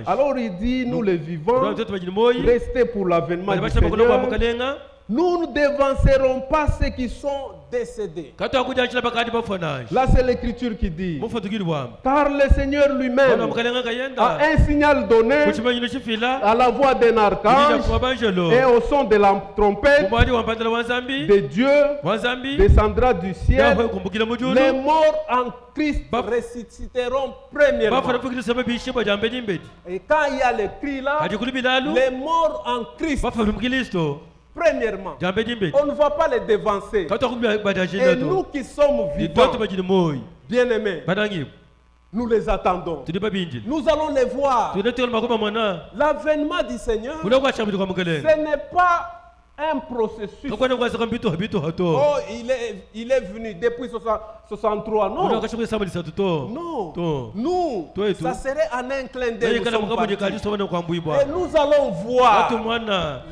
Alors il dit, nous les vivants, restez pour l'avènement du Seigneur. Nous ne dévancerons pas ceux qui sont décédés. Là, c'est l'Écriture qui dit. Car le Seigneur lui-même a un signal donné à la voix d'un archange et au son de la trompette de Dieu descendra du ciel. Les morts en Christ ressusciteront premièrement. Et quand il y a le cri là, les morts en Christ premièrement, on ne va pas les dévancer. Et nous qui sommes vivants, bien-aimés, nous les attendons. Nous allons les voir. L'avènement du Seigneur, ce n'est pas un processus. Oh, il est venu depuis 63. Non. Non. Nous, ça serait en un clin d'œil. Et nous allons voir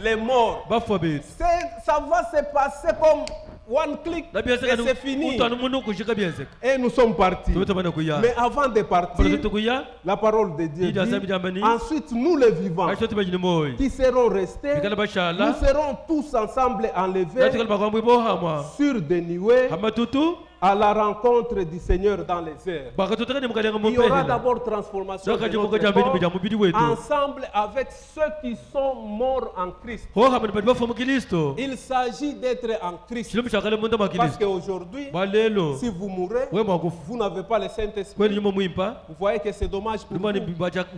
les morts. Ça va se passer comme one click et c'est fini. Et nous sommes partis. Mais avant de partir, la parole de Dieu dit, ensuite nous les vivants qui seront restés, nous serons tous ensemble enlevés sur des nuées à la rencontre du Seigneur dans les airs. Il y aura d'abord transformation de notre corps ensemble avec ceux qui sont morts en Christ. Il s'agit d'être en Christ. Parce qu'aujourd'hui, si vous mourrez, vous n'avez pas le Saint-Esprit. Vous voyez que c'est dommage pour vous.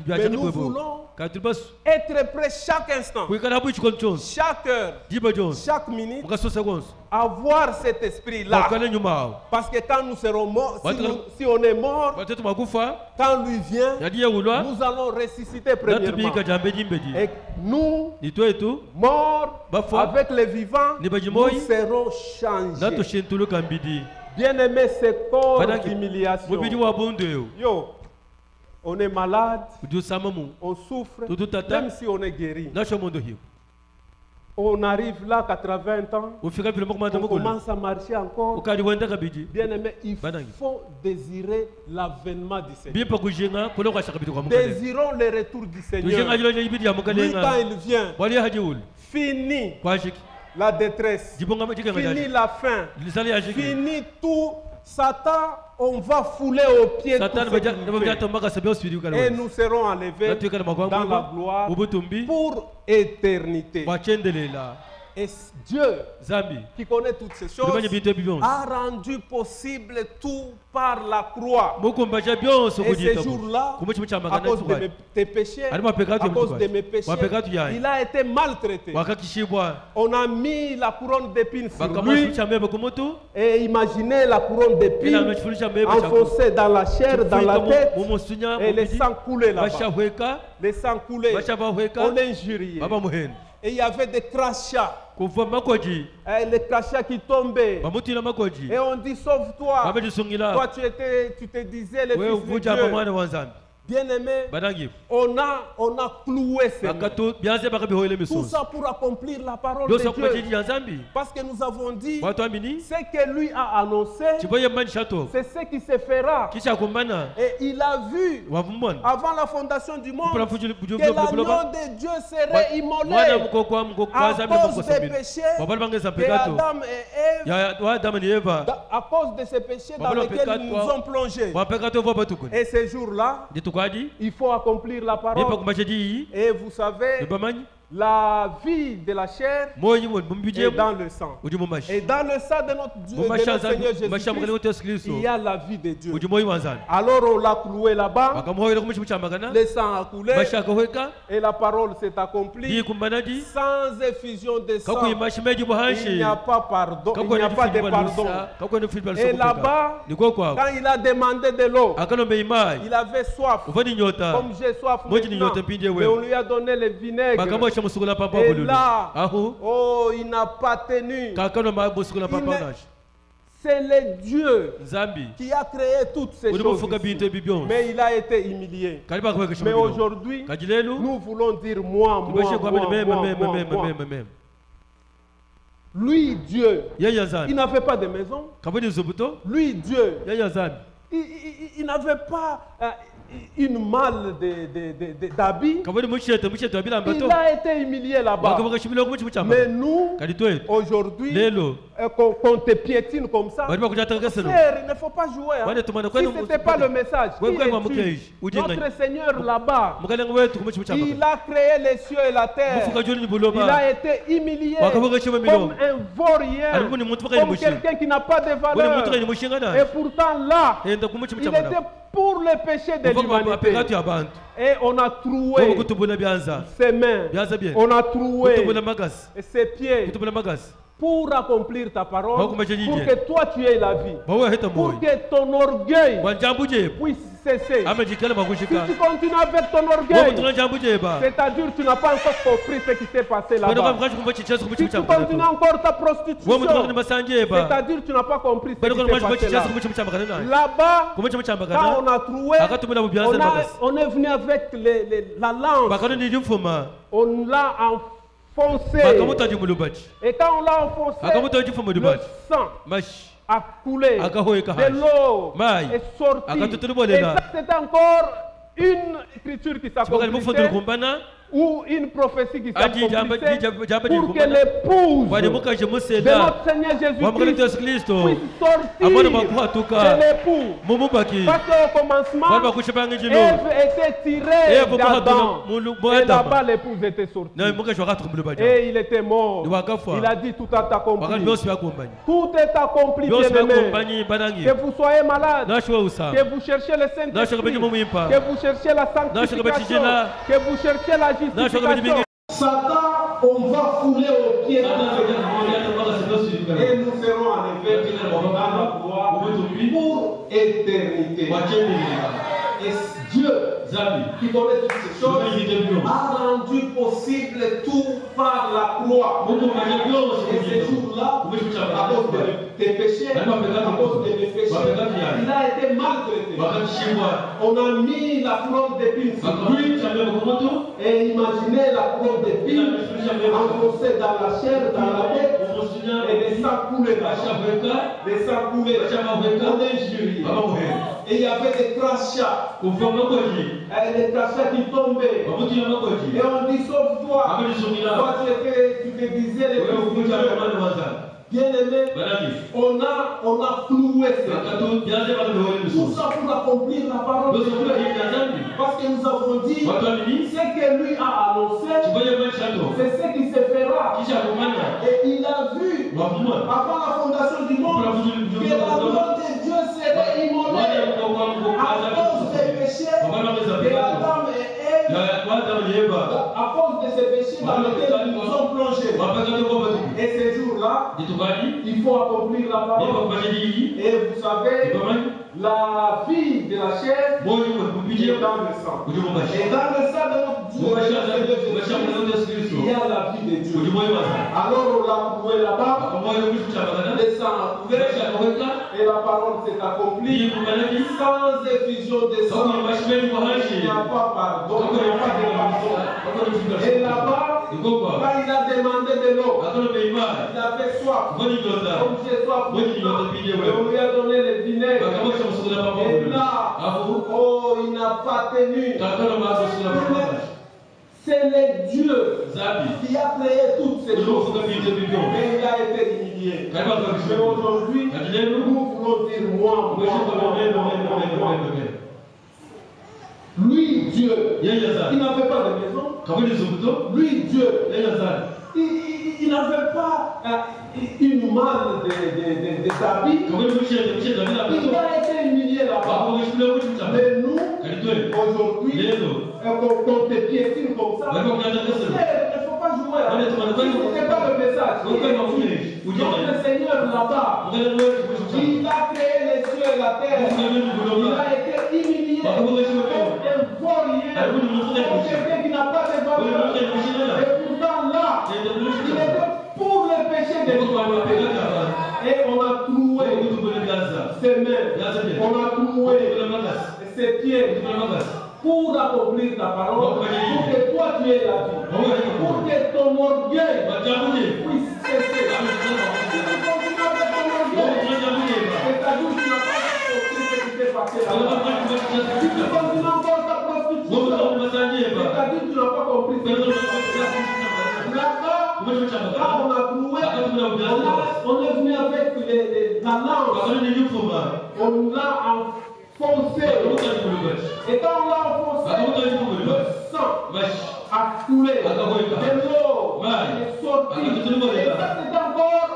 Mais nous voulons être prêts chaque instant, chaque heure, chaque minute, avoir cet esprit-là. Parce que quand nous serons morts, si on est mort, quand lui vient, nous allons ressusciter premièrement. Et nous, morts avec les vivants, nous serons changés. Bien-aimé, c'est corps d'humiliation. Yo, on est malade, on souffre, même si on est guéri. On arrive là, 80 ans, on commence à marcher encore. Bien aimé, il faut désirer l'avènement du Seigneur. Désirons le retour du Seigneur. Lui, quand il vient, fini la détresse, fini la faim, fini tout. Satan, on va fouler aux pieds tout et nous serons enlevés dans la gloire pour éternité. Et Dieu, qui connaît toutes ces choses, a rendu possible tout par la croix. Et ces jours-là, à cause de tes péchés, à cause de mes péchés, il a été maltraité. On a mis la couronne d'épines sur lui. Et imaginez la couronne d'épines enfoncée dans la chair, dans la tête, et le sang coulait là-bas. Le sang coulait. On l'injuriait. Et il y avait des crachats. Les crachats qui tombaient. Et on dit sauve-toi. Toi tu te disais le fils de Dieu. Bien-aimé, on a cloué ces mots. Tout ça pour accomplir la parole de Dieu. Parce que nous avons dit, ce que lui a annoncé, c'est ce qui se fera. Et il a vu, avant la fondation du monde, que l'agneau de Dieu serait immolé à cause des péchés de Adam et Ève, à cause de ces péchés dans lesquels ils nous ont plongés. Et ces jours-là, il faut accomplir la parole. Et vous savez, la vie de la chair est dans le sang. Et dans le sang de notre Seigneur Jésus-Christ, il y a la vie de Dieu. Alors on l'a cloué là-bas, le sang a coulé et la parole s'est accomplie. Sans effusion de sang, il n'y a pas pardon, il n'y a pas de pardon. Et là-bas, quand il a demandé de l'eau, il avait soif, comme j'ai soif maintenant, mais on lui a donné le vinaigre. Et là, oh, il n'a pas tenu. C'est le Dieu qui a créé toutes ces choses ici. Mais il a été humilié. Mais aujourd'hui, nous voulons dire moi. Lui, Dieu, il n'avait pas de maison. Lui, Dieu, il n'avait pas une malle d'habits. Il a été humilié là-bas. Mais nous, aujourd'hui, qu'on te piétine comme ça, frère, il ne faut pas jouer. Hein. Si ce n'était pas le message, notre Seigneur là-bas, il a créé les cieux et la terre. Il a été humilié comme un vaurien, comme quelqu'un qui n'a pas de valeur. Et pourtant là, il était pour le péché de l'humanité. Et on a troué ses mains, on a troué ses pieds pour accomplir ta parole, pour que toi tu aies la vie, pour que ton orgueil puisse cesser. Si tu continues avec ton orgueil, c'est-à-dire que tu n'as pas encore compris ce qui s'est passé là-bas. Si tu continues encore ta prostitution, c'est-à-dire que tu n'as pas compris ce qui s'est passé là. Là-bas, quand on a troué, on est venu avec la lance, on l'a enfoncé. Et quand on l'a enfoncé, le sang a coulé, de l'eau est sortie. Et ça, c'est encore une écriture qui s'accomplissait, ou une prophétie qui s'accomplissait, pour que l'épouse de notre Seigneur Jésus-Christ puisse sortir de l'époux. Parce qu'au commencement, Ève était tirée d'Adam, et là-bas l'épouse était sortie. Et il était mort. Il a dit tout est accompli. Tout est accompli, bien-aimés. Que vous soyez malade, que vous cherchez le Saint-Esprit, que vous cherchez la sanctification, que vous cherchez la justification. Satan, on va fouler aux pieds et nous serons en effet dans la gloire pour éternité. Et Dieu, qui connaît toutes ces choses, a rendu possible tout par la croix. Et ces jours-là, à cause de tes péchés, à cause de mes péchés, il a été maltraité. On a mis la fleur d'épine sur lui, et imaginez la fleur d'épine enfoncée dans la chair, dans la tête, et les sangs coulaient dans la chair. Les sangs coulaient, on est injurié. Et il y avait des crachats. Les crachats qui tombaient. Et on dit sauve-toi. Toi tu te disais les plus. Bien aimé, on a cloué tout ça pour accomplir la parole de Dieu. Parce que nous avons dit ce que lui a annoncé, c'est ce qui se fera. Et il a vu avant la fondation du monde que la gloire de Dieu serait immolée à cause des péchés de Adam et Ève, à cause de ces péchés dans lesquels ils nous ont plongés. Et ces jours-là, il faut accomplir la parole. Et vous savez, la vie de la chair est dans le sang. Et dans le sang de notre Dieu, il y a la vie de Dieu. Alors on l'a trouvé là-bas, le sang a coulé, et la parole s'est accomplie. Sans effusion de sang, il n'y a pas pardon, il n'y a pas de pardon. Et là-bas, quand il a demandé de l'eau, il avait soif. Comme j'ai soif, on lui a donné le vinaigre. Et là, oh, il n'a pas tenu. C'est le Dieu qui a créé toutes ces choses. Mais il a été humilié. Mais aujourd'hui, nous voulons dire moi. Lui, Dieu, il n'avait pas de maison. Lui, Dieu, il n'avait pas une malle d'habits. Il a été humilié là-bas. Mais nous, aujourd'hui, quand tu piétines comme ça, il ne faut pas jouer. Ce n'est pas le message. Notre Seigneur là-bas, il a créé les cieux et la terre. Il a été humilié comme un vaurien, comme quelqu'un qui n'a pas de valeur. Et pourtant là, il était pour le péché de l'humanité. Et on a troué ses mains, on a troué ses pieds pour accomplir ta parole, pour que toi tu aies la vie, pour que ton orgueil puisse cesser. Si tu continues avec ton orgueil, c'est-à-dire que tu n'as pas compris ce qui s'est passé. On est venu avec la langue. On l'a enfoncé. Et quand on l'a enfoncé, le sang a coulé. De l'eau est sortie. Et ça, c'est encore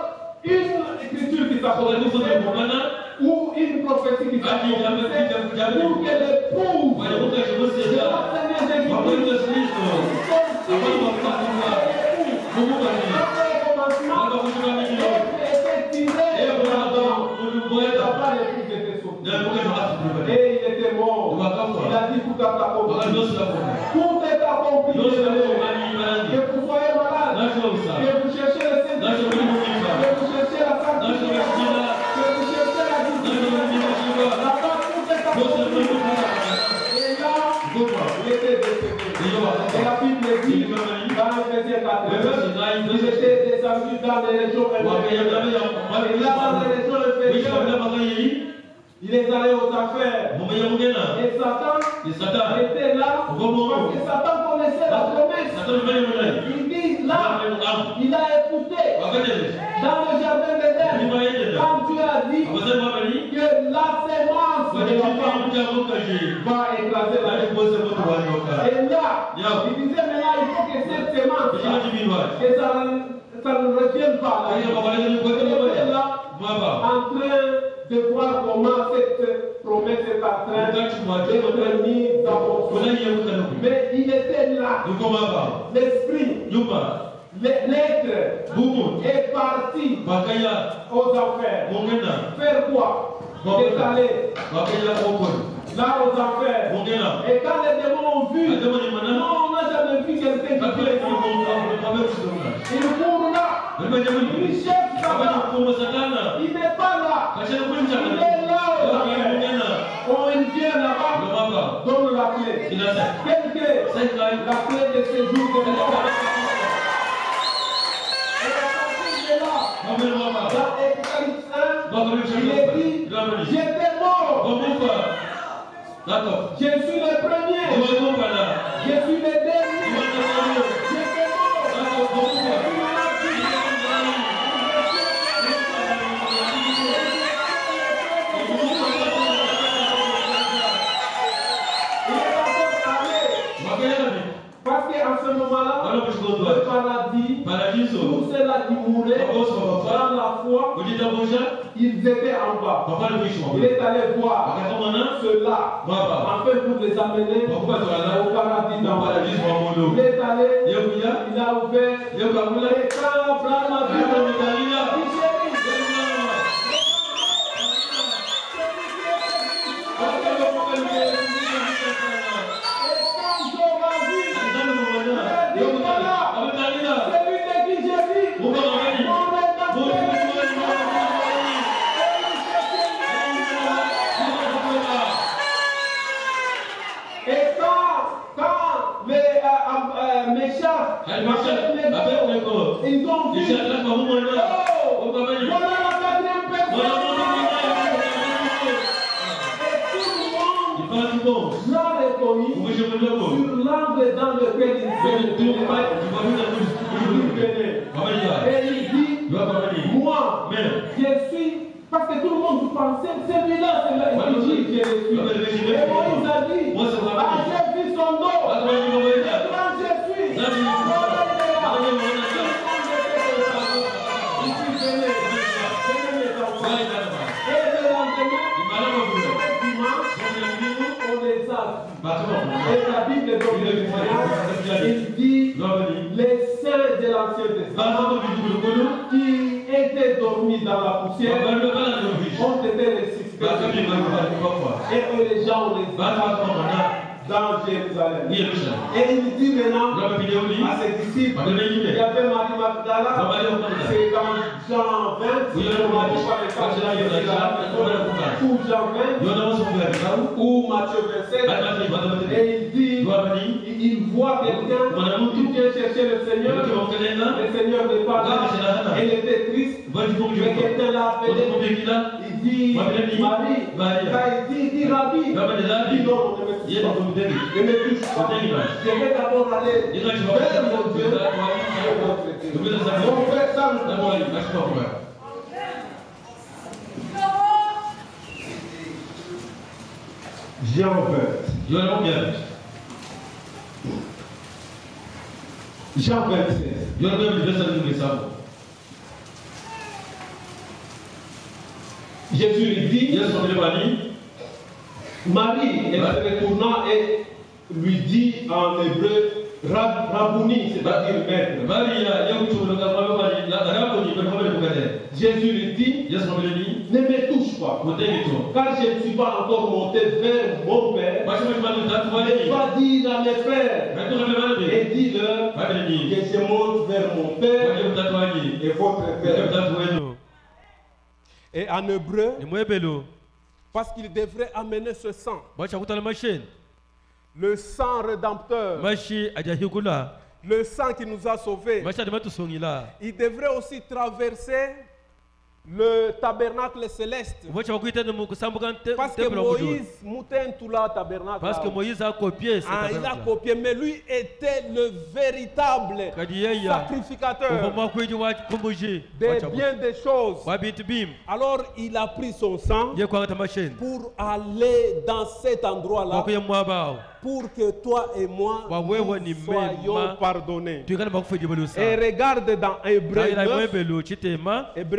une écriture qui s'appelle ou une prophétie qui s'appelle pour que l'épouse de notre Seigneur et il était mort. Il a dit tout est accompli. Tout est accompli. Que vous soyez malade, que vous cherchez le Seigneur, que vous cherchez la sanctification, que vous cherchez la discipline. Là-bas, tout est accompli. Et là, il était décédé. Et la Bible dit, dans Ephésiens 4, ils étaient descendus dans les régions inférieures. Et là, dans les régions inférieures, il est allé aux affaires. Et Satan était là parce que Satan connaissait la promesse. Il dit là, il a écouté dans le jardin d'Éden quand Dieu a dit que la sémence de la femme va écraser la réponse. Et là, il disait maintenant il faut que cette sémence que ça ne revienne pas là. Il était là en train de voir comment cette promesse est en train d'être mise en fonction. Mais il était là. L'esprit, l'être est parti aux enfers. Faire quoi? Décaler. Là aux enfers. Et quand les démons ont vu, non, on n'a jamais vu quelqu'un qui plaît. Il court là. Il cherche Satan. Il n'est pas là. Il est là aux enfers. On vient là-bas. Donne la clé. Quelle clé? La clé de séjour de l'État. Et à partir de là, dans Apocalypse 1, il est dit, j'étais mort. Je suis le premier. Je suis le dernier. J'étais mort. Parce qu'en ce moment-là, le paradis, tous ceux-là qui mouraient dans la foi, ils étaient en bas. Il est allé voir ceux-là, afin pour les amener au paradis d'en bas. Il est allé, il a ouvert, et quand Abraham a vu ils ont vu. Oh, voilà la quatrième personne. Et tout le monde l'a reconnu sur l'angle dans lequel il venait. Et il dit, moi, je suis. Parce que tout le monde pensait, celui-là, c'est là, il dit, je suis. Et Moïse a dit, ah, j'ai vu son dos. Et quand je suis. Et la Bible il dit les saints de l'Ancien Testament qui étaient dormis dans la poussière ont été ressuscités. Et les gens les dans Jérusalem. Et il dit maintenant à ses disciples, il y avait Marie Magdala, c'est dans Jean 20, ou Jean 20, ou Matthieu 27, et il dit, il voit quelqu'un qui vient chercher le Seigneur n'est pas là, il était triste, mais quelqu'un l'a appelé, il dit, Marie, il dit, Rabbi, il dit non, je vais d'abord aller vers mon Dieu. On fait ça. Jean 20. Jean 26. Jésus lui dit, Marie, elle se retourna et lui dit en hébreu, Rabouni, c'est-à-dire maître. Jésus lui dit, ne me touche pas, car je ne suis pas encore monté vers mon Père. Va dire à mes frères et dis-leur que je monte vers mon Père et votre Père. Et en hébreu, parce qu'il devrait amener ce sang, le sang rédempteur, le sang qui nous a sauvés, il devrait aussi traverser le tabernacle céleste. Parce que Moïse moutait tout là tabernacle. Parce que Moïse a copié ce tabernacle. Il a copié, mais lui était le véritable sacrificateur de bien des choses. Alors il a pris son sang pour aller dans cet endroit-là, pour que toi et moi soyons pardonnés. Et regarde dans Hébreu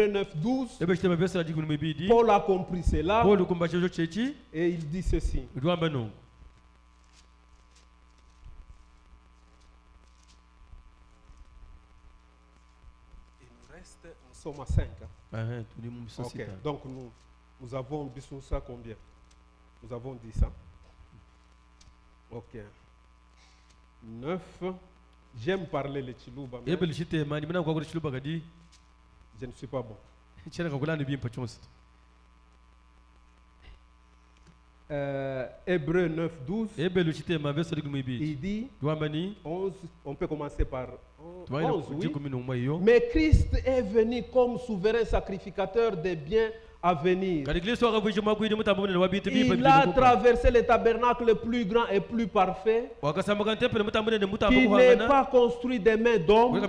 9, 12. Paul a compris cela et il dit ceci. Il nous reste, nous sommes à 5. Okay. Donc nous avons dit ça combien? Nous avons dit ça. Ok. 9. J'aime parler le Chiluba. Je ne suis pas bon. Hébreu 9, 12. Il dit 11, on peut commencer par 11, oui. Mais Christ est venu comme souverain sacrificateur des biens à venir. Il a traversé le tabernacle le plus grand et plus parfait, qui n'est pas construit des mains d'hommes,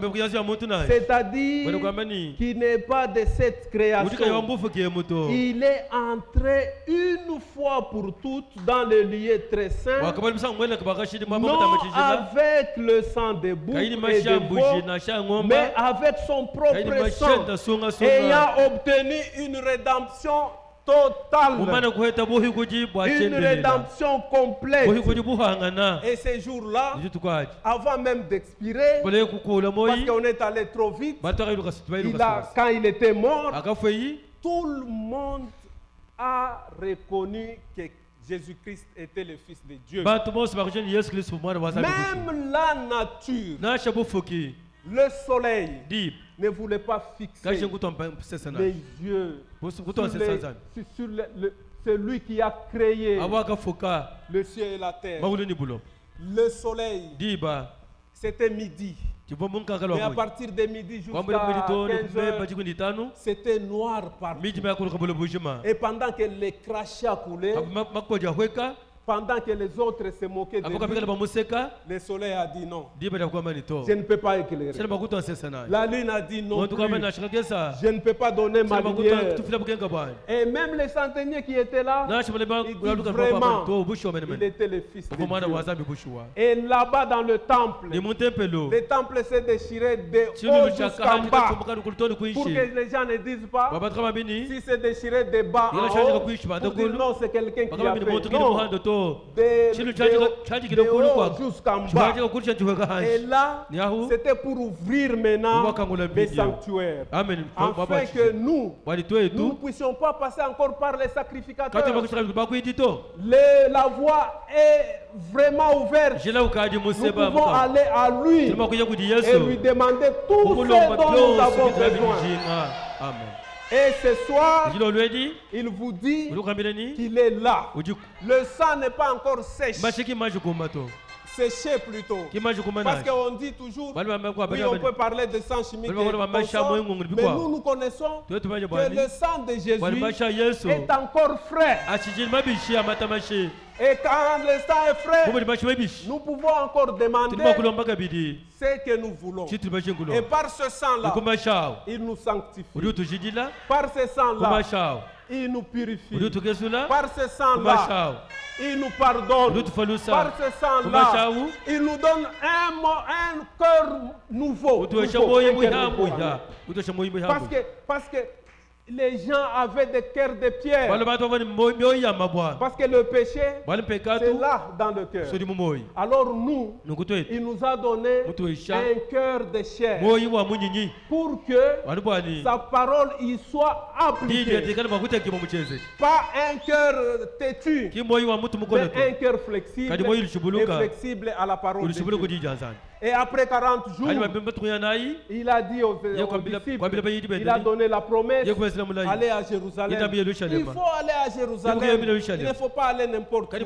c'est-à-dire qui n'est pas de cette création. Il est entré une fois pour toutes dans le lieu très saint, non avec le sang des boucs et des veaux, mais avec son propre sang, ayant obtenu une rédemption totale, une rédemption complète. Et ces jours-là, avant même d'expirer, parce qu'on est allé trop vite, quand il était mort, tout le monde a reconnu que Jésus-Christ était le Fils de Dieu. Même la nature, le soleil, ne voulait pas fixer les yeux sur celui qui a créé le ciel et la terre. Le soleil, c'était midi. Et à partir de midi jusqu'à 15h, c'était noir partout. Et pendant que les crachats coulaient, pendant que les autres se moquaient de lui, le soleil a dit non. Je ne peux pas éclairer. La lune a dit non plus. Je ne peux pas donner ma lumière. Et même les centeniers qui étaient là, ils disent vraiment, il était le Fils de Dieu. Et là-bas dans le temple s'est déchiré de haut jusqu'en bas, pour que les gens ne disent pas si c'est déchiré de bas en haut, pour dire non, c'est quelqu'un qui a fait. Non. De haut jusqu'en bas. Et là, c'était pour ouvrir maintenant les sanctuaires. Afin que nous ne puissions pas passer encore par les sacrificateurs. La voie est vraiment ouverte. Nous pouvons aller à lui et lui demander tout ce dont nous avons besoin. Amen. Et ce soir, il vous dit qu'il est là. Le sang n'est pas encore sèche. Séché plutôt. Parce qu'on dit toujours, oui, on peut parler de sang chimique, mais nous connaissons que le sang de Jésus est encore frais. Et quand le sang est frais, nous pouvons encore demander ce que nous voulons. Et par ce sang-là, il nous sanctifie. Par ce sang-là, il nous purifie. Par ce sang-là, il nous pardonne. Par ce sang-là, il nous donne un cœur nouveau. Parce que les gens avaient des cœurs de pierre. Parce que le péché, c'est là dans le cœur. Alors nous, il nous a donné un cœur de chair pour que sa parole y soit appliquée. Pas un cœur têtu, mais un cœur flexible et flexible à la parole de Dieu. Et après 40 jours, il a dit aux disciples, il a donné la promesse, allez à Jérusalem. Il faut aller à Jérusalem. Il ne faut pas aller n'importe où.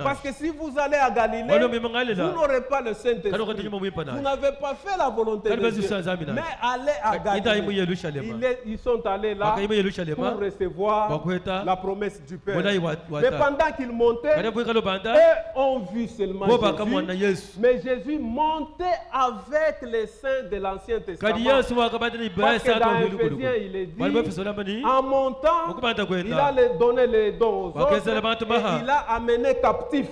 Parce que si vous allez à Galilée, vous n'aurez pas le Saint-Esprit. Vous n'avez pas fait la volonté de Dieu. Mais allez à Galilée. Ils sont allés là pour recevoir la promesse du Père. Mais pendant qu'ils montaient, eux ont vu seulement Jésus. Mais Jésus montait avec les saints de l'Ancien Testament. Parce que dans Éphésiens, il est dit, en montant, il a donné les dons aux autres et il a amené captifs.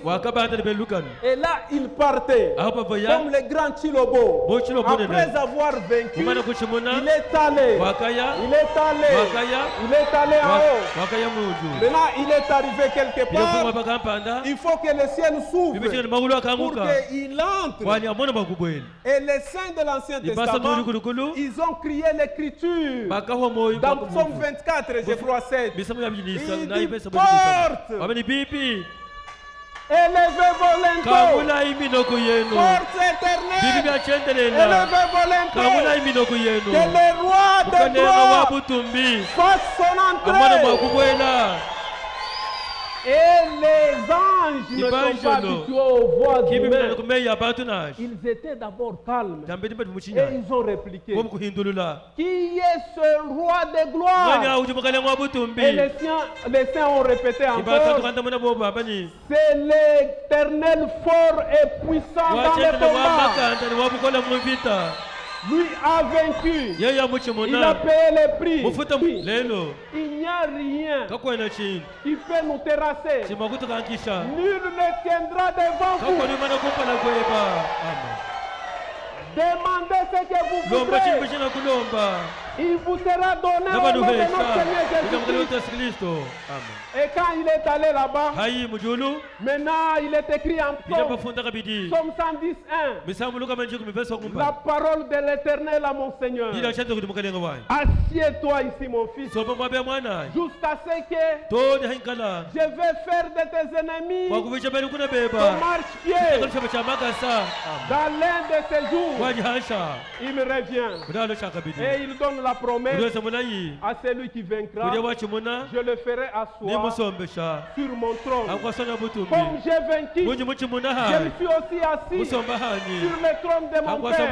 Et là, il partait comme le grand Chilobo. Après avoir vaincu, il est allé en haut. Maintenant, il est arrivé quelque part. Il faut que le ciel s'ouvre pour qu'il entre. Et les saints de l'Ancien Testament, ils ont crié l'écriture. Dans Psaume 24, je crois 7. Il dit porte. Élevez vos linteaux. Porte éternelle. Élevez vos linteaux. Que le roi de gloire fasse son entrée. Et les anges ne sont pas habitués aux voix humaines. Ils étaient d'abord calmes. Et ils ont répliqué, qui est ce roi de gloire? Et les saints ont répété encore, c'est l'Éternel fort et puissant dans les combats. Lui a vaincu. Il a payé les prix. Il n'y a rien qui peut nous terrasser. Nul ne tiendra devant vous. Demandez ce que vous voudrez. Il vous sera donné au nom de notre Seigneur Jésus-Christ. Et quand il est allé là-bas, maintenant il est écrit en Psaume 110:1. La parole de l'Éternel à mon Seigneur. Assieds-toi ici mon fils, jusqu'à ce que je vais faire de tes ennemis ton marche-pied. Dans l'un de ces jours, il revient et il donne la promesse à celui qui vaincra. Je le ferai asseoir sur mon trône. Comme j'ai vaincu, je me suis aussi assis sur le trône de mon Père.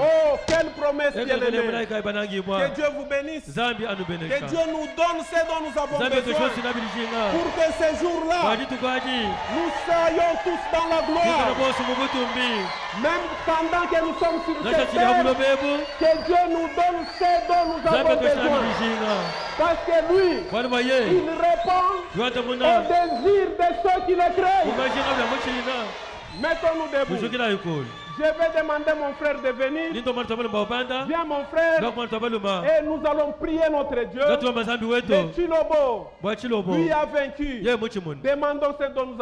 Oh, quelle promesse, bien-aimée. Que Dieu vous bénisse. Que Dieu nous donne ce dont nous avons besoin pour que ces jours-là, nous soyons tous dans la gloire. Même pendant que nous sommes sur cette terre, que Dieu nous donne ce dont nous avons besoin. Parce que lui, il répond au désir de ceux qui le craignent. Mettons-nous debout. Je vais demander mon frère de venir. Viens mon frère. Et nous allons prier notre Dieu. De Chilobo. Lui a vaincu. Demandons ce dont nous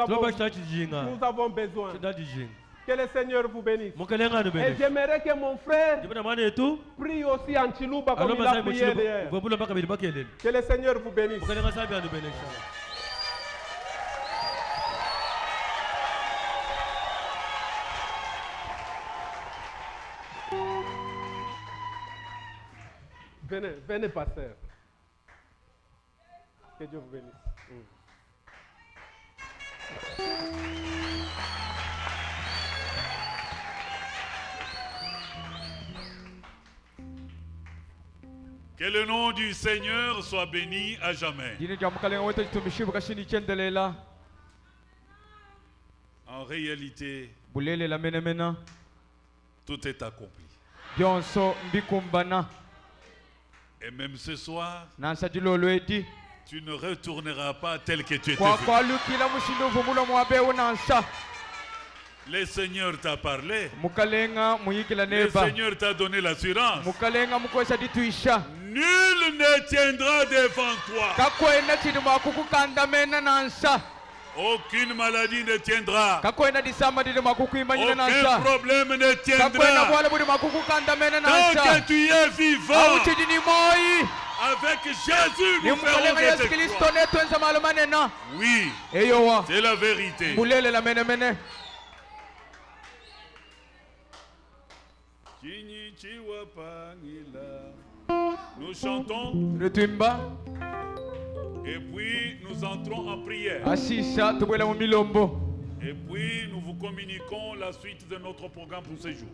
avons besoin. Que le Seigneur vous bénisse. Et j'aimerais que mon frère prie aussi en Chiluba comme il a prié hier. Que le Seigneur vous bénisse. Venez, pasteur. Que Dieu vous bénisse. Que le nom du Seigneur soit béni à jamais. En réalité, tout est accompli. Et même ce soir, Tu ne retourneras pas tel que tu étais venu. Le Seigneur t'a parlé. Le Seigneur t'a donné l'assurance. Nul ne tiendra devant toi. Aucune maladie ne tiendra. Aucun problème ne tiendra. Tant que tu es vivant, avec Jésus, nous ferons cette exploit. Oui, c'est la vérité. Nous chantons. Et puis nous entrons en prière. Et puis nous vous communiquons la suite de notre programme pour ce jour.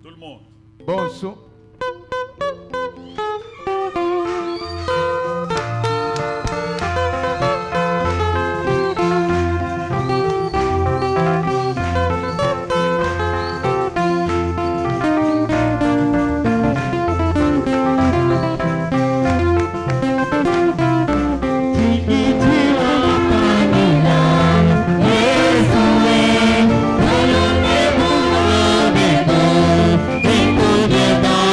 Tout le monde. Together.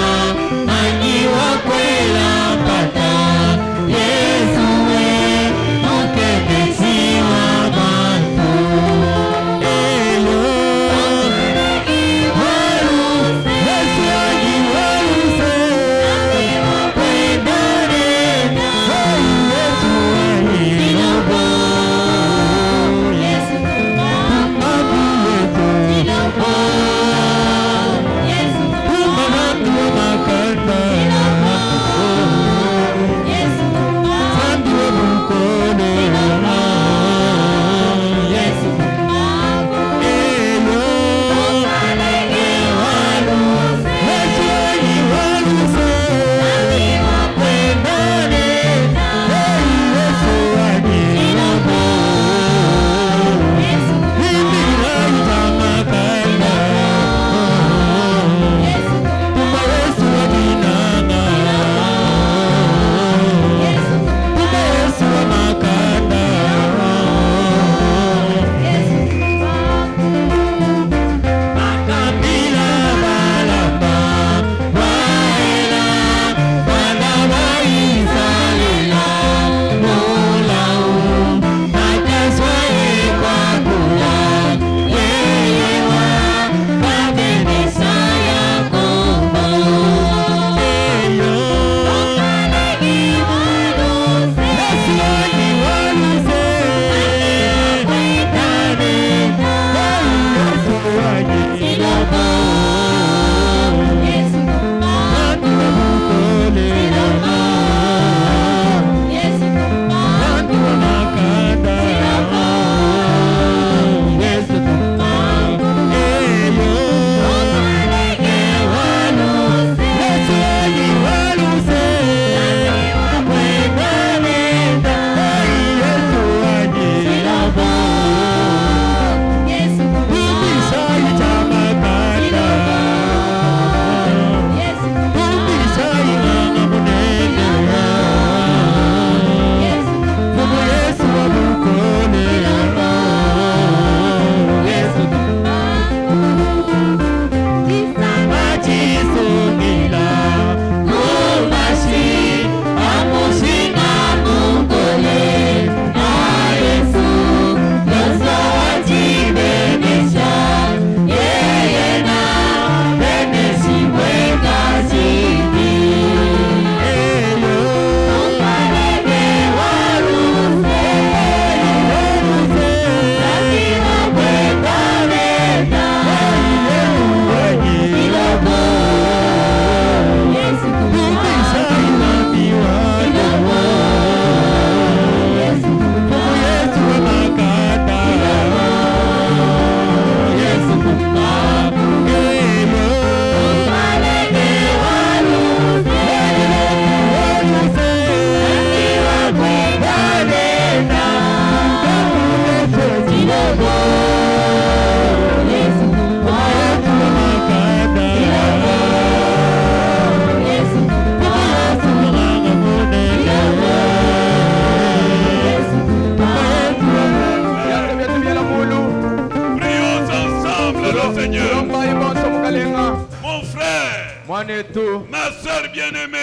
Ma soeur bien-aimée,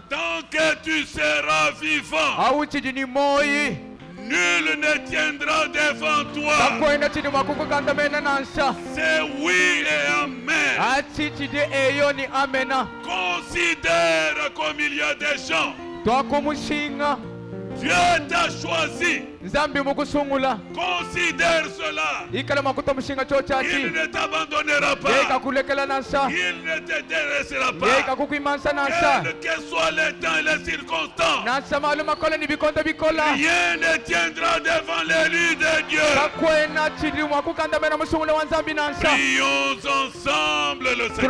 tant que tu seras vivant, nul ne tiendra devant toi. C'est oui et amen. Considère comme il y a des gens, Dieu t'a choisi. Considère cela. Il ne t'abandonnera pas. Il ne te délaissera pas. Quels que soient les temps et les circonstances, rien ne tiendra devant l'élu de Dieu. Prions ensemble le Seigneur.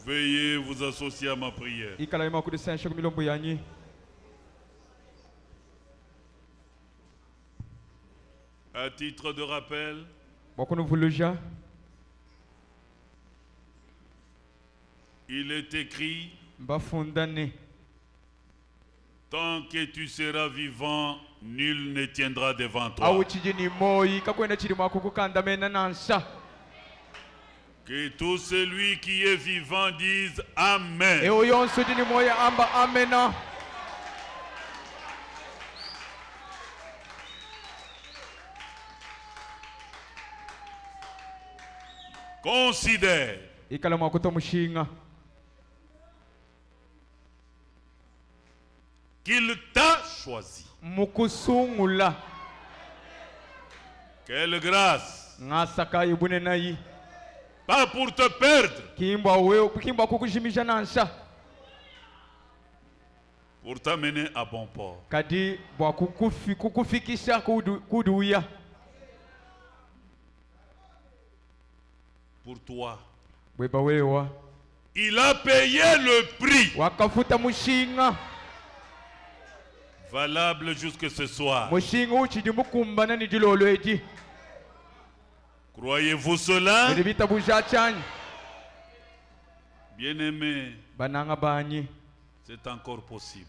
Veuillez vous associer à ma prière. À titre de rappel, il est écrit: tant que tu seras vivant, nul ne tiendra devant toi. Que tout celui qui est vivant dise Amen. Considère qu'il t'a choisi. Quelle grâce! Pas pour te perdre, pour t'amener à bon port. Pour toi, il a payé le prix, valable jusque ce soir. Croyez-vous cela? Bien-aimé, c'est encore possible.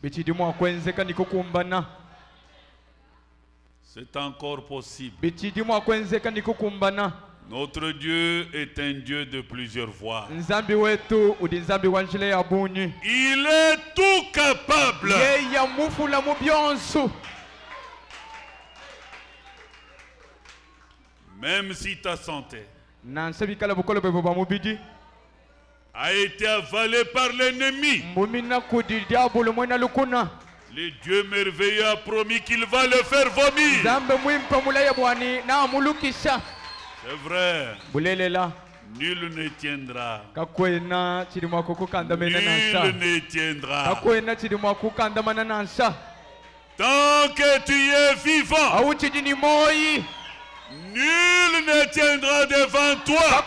C'est encore possible. Notre Dieu est un Dieu de plusieurs voies. Il est tout capable. Même si ta santé a été avalée par l'ennemi, le Dieu merveilleux a promis qu'il va le faire vomir. C'est vrai. Nul ne tiendra. Nul ne tiendra. Tant que tu es vivant, nul ne tiendra devant toi.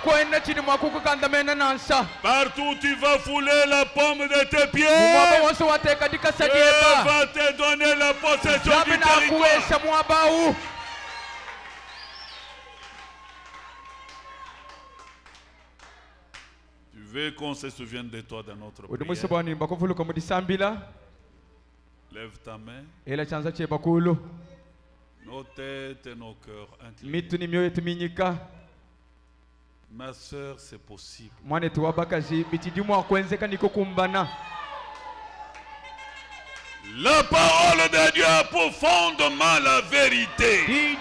Partout où tu vas fouler la paume de tes pieds, Dieu va te donner la possession du territoire. Tu veux qu'on se souvienne de toi dans notre prière? Lève ta main. Nos têtes et nos cœurs inclinés. Ma soeur, c'est possible. La parole de Dieu a profondément la vérité. Elle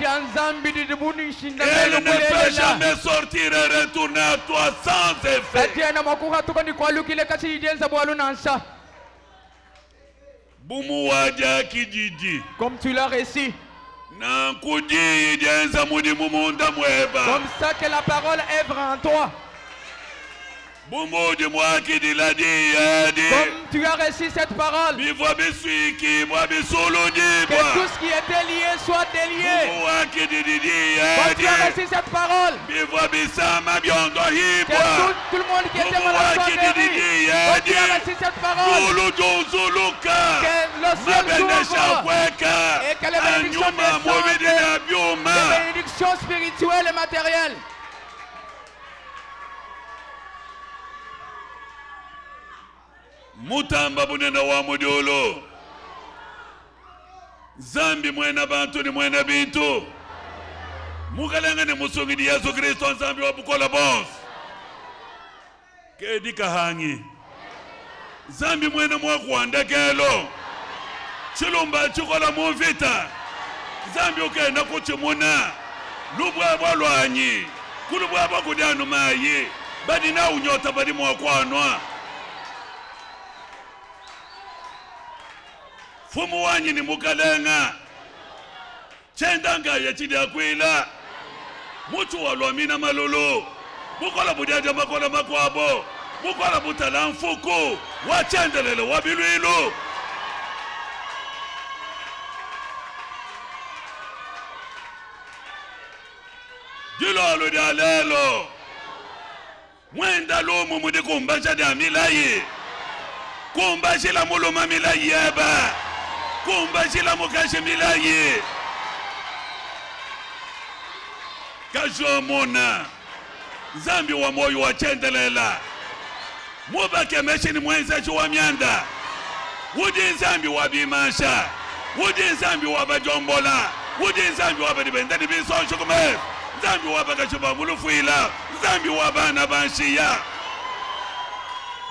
ne peut jamais sortir et retourner à toi sans effet. Comme tu l'as réussi. Comme ça que la parole œuvre en toi. Comme tu as reçu cette parole, que tout ce qui était lié soit délié. Comme tu as reçu cette parole, que tout le monde qui était malade soit guéri. Comme tu as reçu cette parole, que le ciel s'ouvre et que les bénédictions descendent, les bénédictions spirituelles et matérielles. Mutamba bunena wa mudiolo Zambi mwena bantu ni mwena bintu Mukalanga ni musungi di Yesu Kristo Zambi wa bukola boss Kedi kahangi Zambi mwena mwakuanda kelo Chilumba chukola muvita Zambi ukenda kuchimuna Lubwa walwanyi Kulubwa bakudanu mayi Badi na unyota badi mwakwanwa Fumu wanyi ni mukalenga Chendanga ya chidi akwila Mutu walwamina malulu Mukola budiaja makola makwabo Mukola butala mfuku Wachendelele wabiluilu Dilolo dialelo Mwenye Wenda lomu mudi kumbacha da milayi. Kumbashi la muluma milayi yeba. Kumbashi la mukashi milayi. Kajomona. Zambi wa moyo wa chendelela. Mubake meshini mwenza chuwa mianda. Wudi zambi wa bimasha. Wudi zambi wa bajombola. Wudi zambi wa badibendani binson shukume. Zambi wa bakashuba mulufuila. Zambi wa bana banshiya.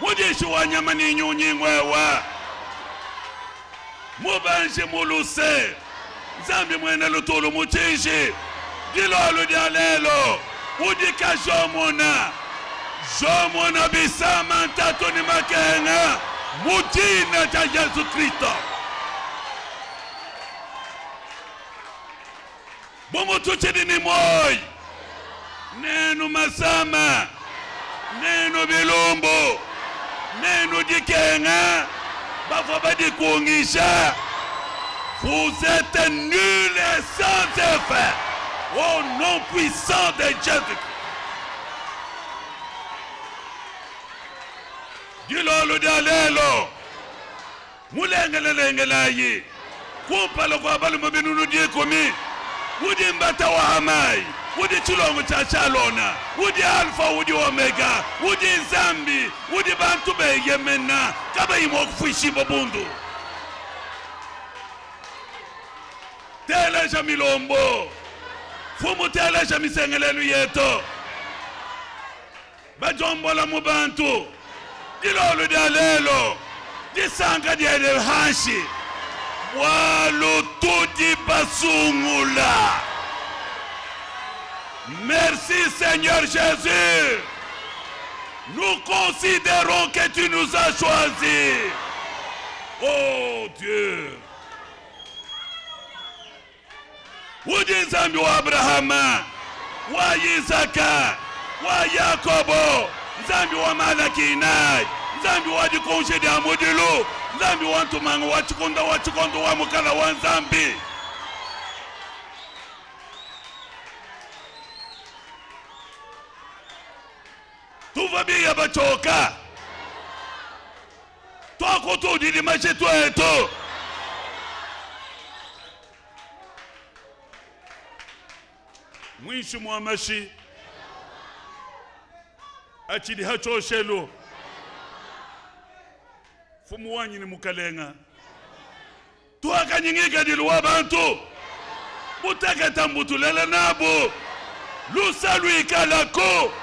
Wudi shuwa nyamani nyunyi ngwewa. Mubanshi muluse. Zambi mwene lutulu muchishi. Dilolo dialelo. Wudi kajomona. Jomona bisama ntatoni makenga. Mutina cha Yesu Kristo. Bomo tuchidi ni moi. Neno masama. Neno bilumbu. Neno dikenga. Bafabadi kuongisha. Vous êtes nuls et sans effet. Au nom puissant de Jésus-Christ. Dilolo dalelo. Mulengelengelayi. Kumpalo kwa balu mabinunu diekomi. Wudi mbata wa hamai. Wudi chilongo cha chalona. Wudi alfa, wudi omega. Wudi zambi. Wudi bantu be yemena. Kaba imo kufuishi babundu. Teleja milombo. Fumu teleja misengelelu yeto. Bajombo la mubantu. Dilolo dalelo. Disanga diele hanshi. Walo tudi basungula. Merci Seigneur Jésus. Nous considérons que tu nous as choisis. Oh Dieu. Wudi zambi wa Abrahama. Wa Isaka. Wa Yakobo. Zambi wa Malakinai. Zambi wa dikonje de amodelo. Zambi wa ntumanga wa chikondo wa mukala wa Zambi. Tuva biya bachoka. Toko tu dili machetu eto. Mwishi mwamashi. Achidi hacho shelo. Fumu wanyi ni mukalenga. Tuwaka nyingika diluwa bantu. Mutaka tambutulele nabo. Lusa lui kalako.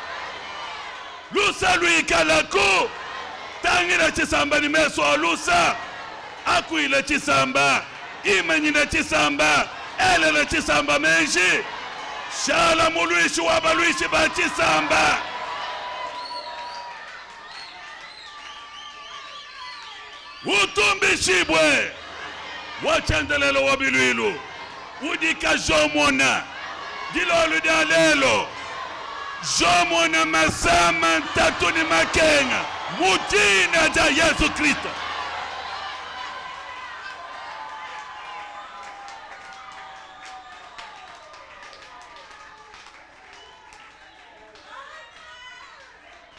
Lusa lui kalako. Tangira chisamba ni meso wa lusa. Aku ile chisamba. Imenyine chisamba. Elele chisamba menji. Shala muluishi wabaluishi ba chisamba. Utumbi shibwe. Wachandelelo wabiluilu. Udika jomona. Dilolo dalelo. Jomona masama ntatuni makenga. Mutina ja Yesu Kristo.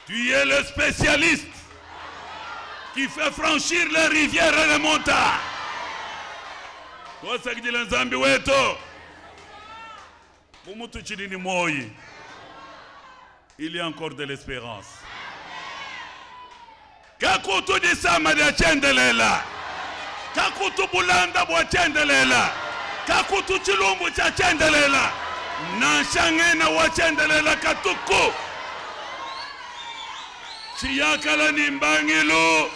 Tu es le spécialiste qui fait franchir les rivières et les montagnes. Toi, c'est que tu l'as zambi weto. Pour chidini moi, il y a encore de l'espérance. Kakutu di sama de chendelela. Kakutu bulanda bo chendelela. Kakutu chilumbu cha chendelela. Nanshangena wa chendelela katuku. Chiyakala nimbangilo.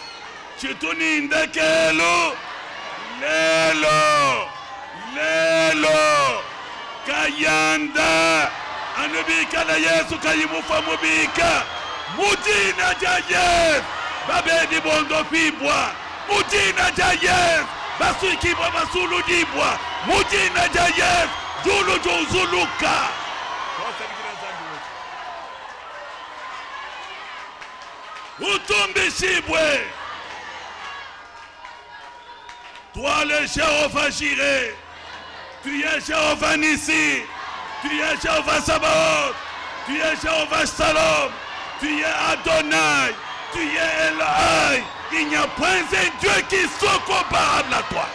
Chituni indekelo. Lelo. Lelo. Kayanda. Anubika na Yesu kayimufa mubika. Mutina jayev. Babedi bondo pibwa. Mutina jayev. Basukibwa basulu dibwa. Mutina jayev. Julu juzuluka. Utumbi shibwe. Toi le Jéhovah Jireh. Tu es Jéhovah Nissi. Tu es Jéhovah Sabaoth. Tu es Jéhovah Shalom. Tu es Adonai. Tu es Elohim. Il n'y a point un Dieu qui soit comparable à toi.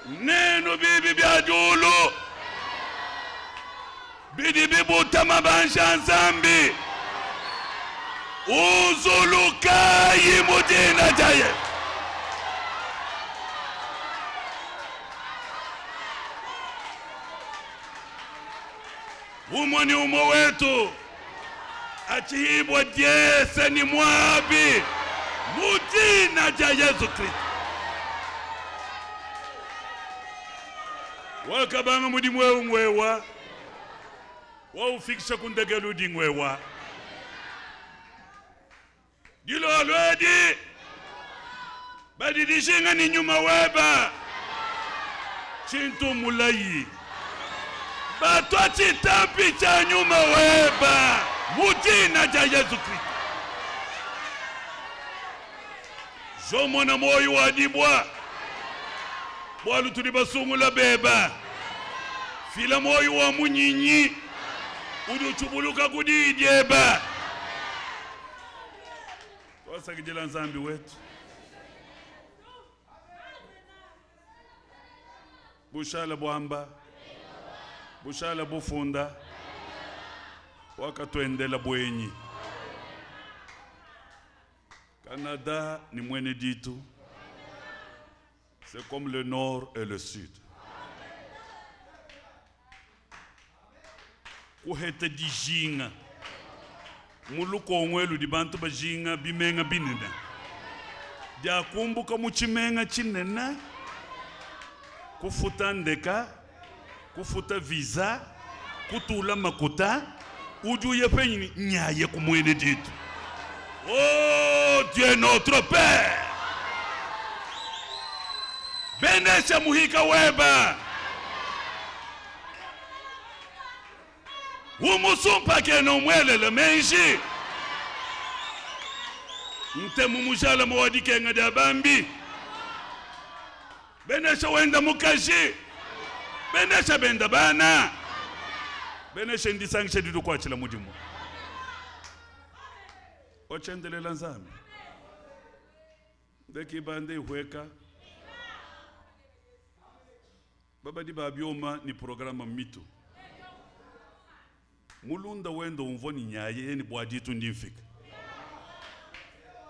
Neno bibi biadulu. Bidi bibutama banshanzambi. Uzulukai mudina jaye. Umo ni umo wetu. Achihibwa Jese ni Mwabi. Mudina ja Yesu Kristo. Wakabanga mudi mwewa. Waufikisha kundegelu di mwewa. Dilo alwedi. Badidishinga ni nyuma weba. Chintu mulayi. Batwa chitampi cha nyuma weba. Mudina ja Yesu Kristo. Jomona moyo wadibwa. Bwalu tulibasungula beba. Fila moyo wa munyinyi. Uduchubuluka kudidiyeba. Twasa kijela nzambi wetu. Bushala bwamba. Bushala bufunda. Wakatuendela bwenyi. Canada ni mwene ditu. C'est comme le nord et le sud. Kuhete di jinga. Muluko onwelu di bantu ba jinga bimenga binena. Dia kumbuka muchimenga chinena. Kufuta ndeka. Kufuta visa. Kutula makuta. Uju yepe nyaye kumwene ditu. Oh Dieu notre Père. Benesha muhika weba. Umusumpa keno mwele le menji. Mte mumushala mwadi kenga da bambi. Benesha wenda mukashi. Benesha benda bana. Benesha ndisangisha didu kwa chila mudimu. Ochendele lanzami. Deki bande hueka. Baba di babioma ni programa mito. Mulunda wendo umvoni nyaye ni bwaditu ndimfika.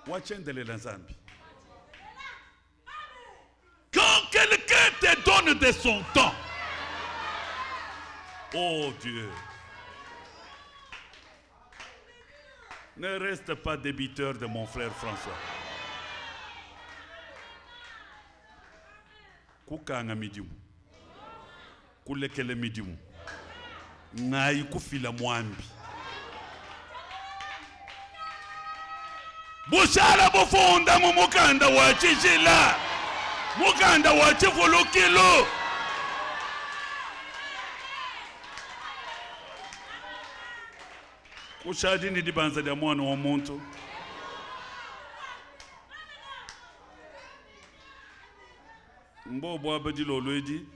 Wachendele lanzambi. Quand quelqu'un te donne de son temps. Oh Dieu. Ne reste pas débiteur de mon frère François. Kukanga midimu. Kulekele midimu. Ngai kufila mwambi. Bushala bufunda mu mukanda wa chichila. Mukanda wa chifulukilo. Kushadi ni dibanza dia mwana wa muntu. Mbobo abadi lolwedi.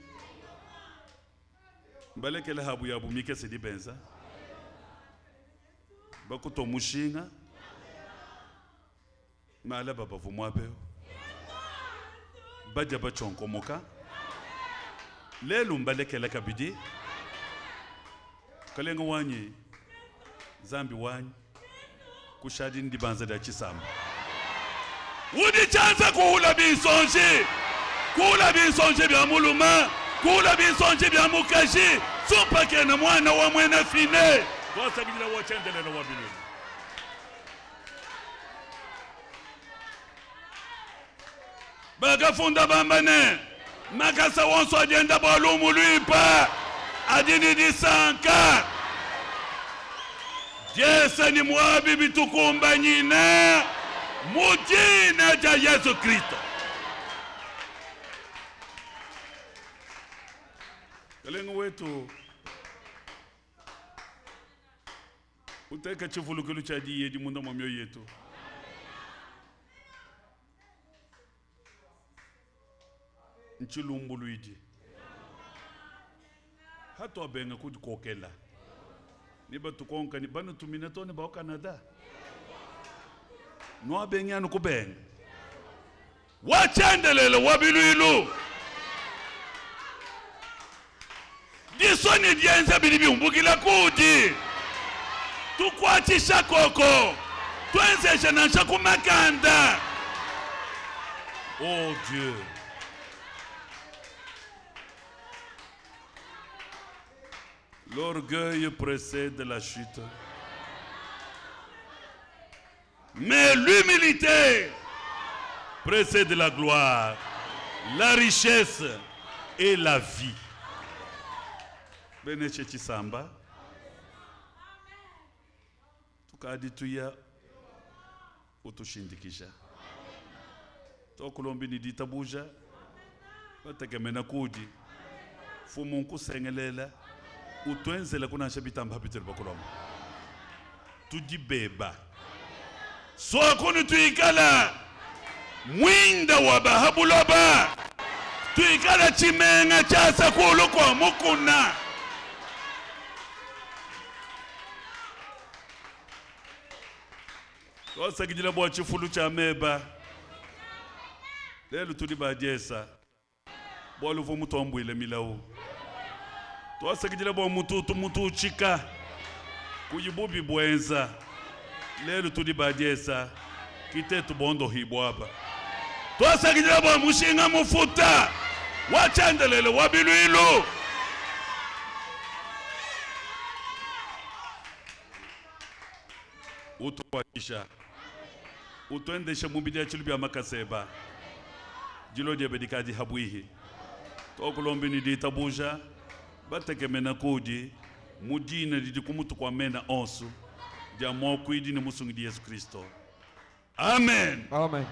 Balekele habu ya bumike se dibenza. Bakuto mushinga. Mala baba vumwapeo. Baja bachonko moka. Lelu mbalekele kabidi. Kalenga wanyi. Zambi wanyi. Kushadi ndi banza da chisamba. Udi chanza kuhula bisonji. Kuhula bisonji bya muluma. Kuhula bisonji bya mukashi. Supa kena mwana wa mwena fine. Kosa gijila wachendele na wabilu. Bagafunda bambane. Makasa wonso agenda balumu luipa. Adini disanka. Jese ni mwabi bitukumba nyina. Mujina ja Yesu Kristo. Kalengo wetu. Uteka chifulukulu cha diye di munda mwamyo yetu. Nchilumbuluidi. Hato benga kudi kokela. Ni batu konka ni banu tuminato ni ba Canada. No benga no kubenga. Wachendelele wabiluilu. Disoni dienza bilibi umbukila kudi. Tukwachisha koko. Tuenzeje nansha kumakanda. Oh Dieu. L'orgueil précède la chute. Mais l'humilité précède la gloire, la richesse et la vie. Beneche Chisamba. Tukadituya utushindikisha. Tokulombi ni ditabuja. Batekemena kudi. Fumunku sengelela. Utwenzela kuna shabitamba Peter bakulomba. Tujibeba. So kuni tuikala. Mwinda wa bahabuloba. Tuikala chimenga chasa kulu kwa mukuna. Tosa kijila bwa chifulu cha meba. Lelu tuli bajesa. Bwa lufu mutu ambuile milau. Tosa kijila bwa mutu chika. Kuyibubi bwenza. Lelu tuli bajesa. Kitetu bondo hibwaba. Tosa kijila bwa mushinga mufuta. Wachandelele wabiluilu. Utuwaisha. Utuendesha mubidi chulubi ya makaseba. Jilo dia bedikaji habuihi. Tokulombi ni ditabuja. Bateke mena kudi. Mudina didi kumutu kwa mena onsu. Jamu kuidi ni musungi di Yesu Kristo. Amen. Amen.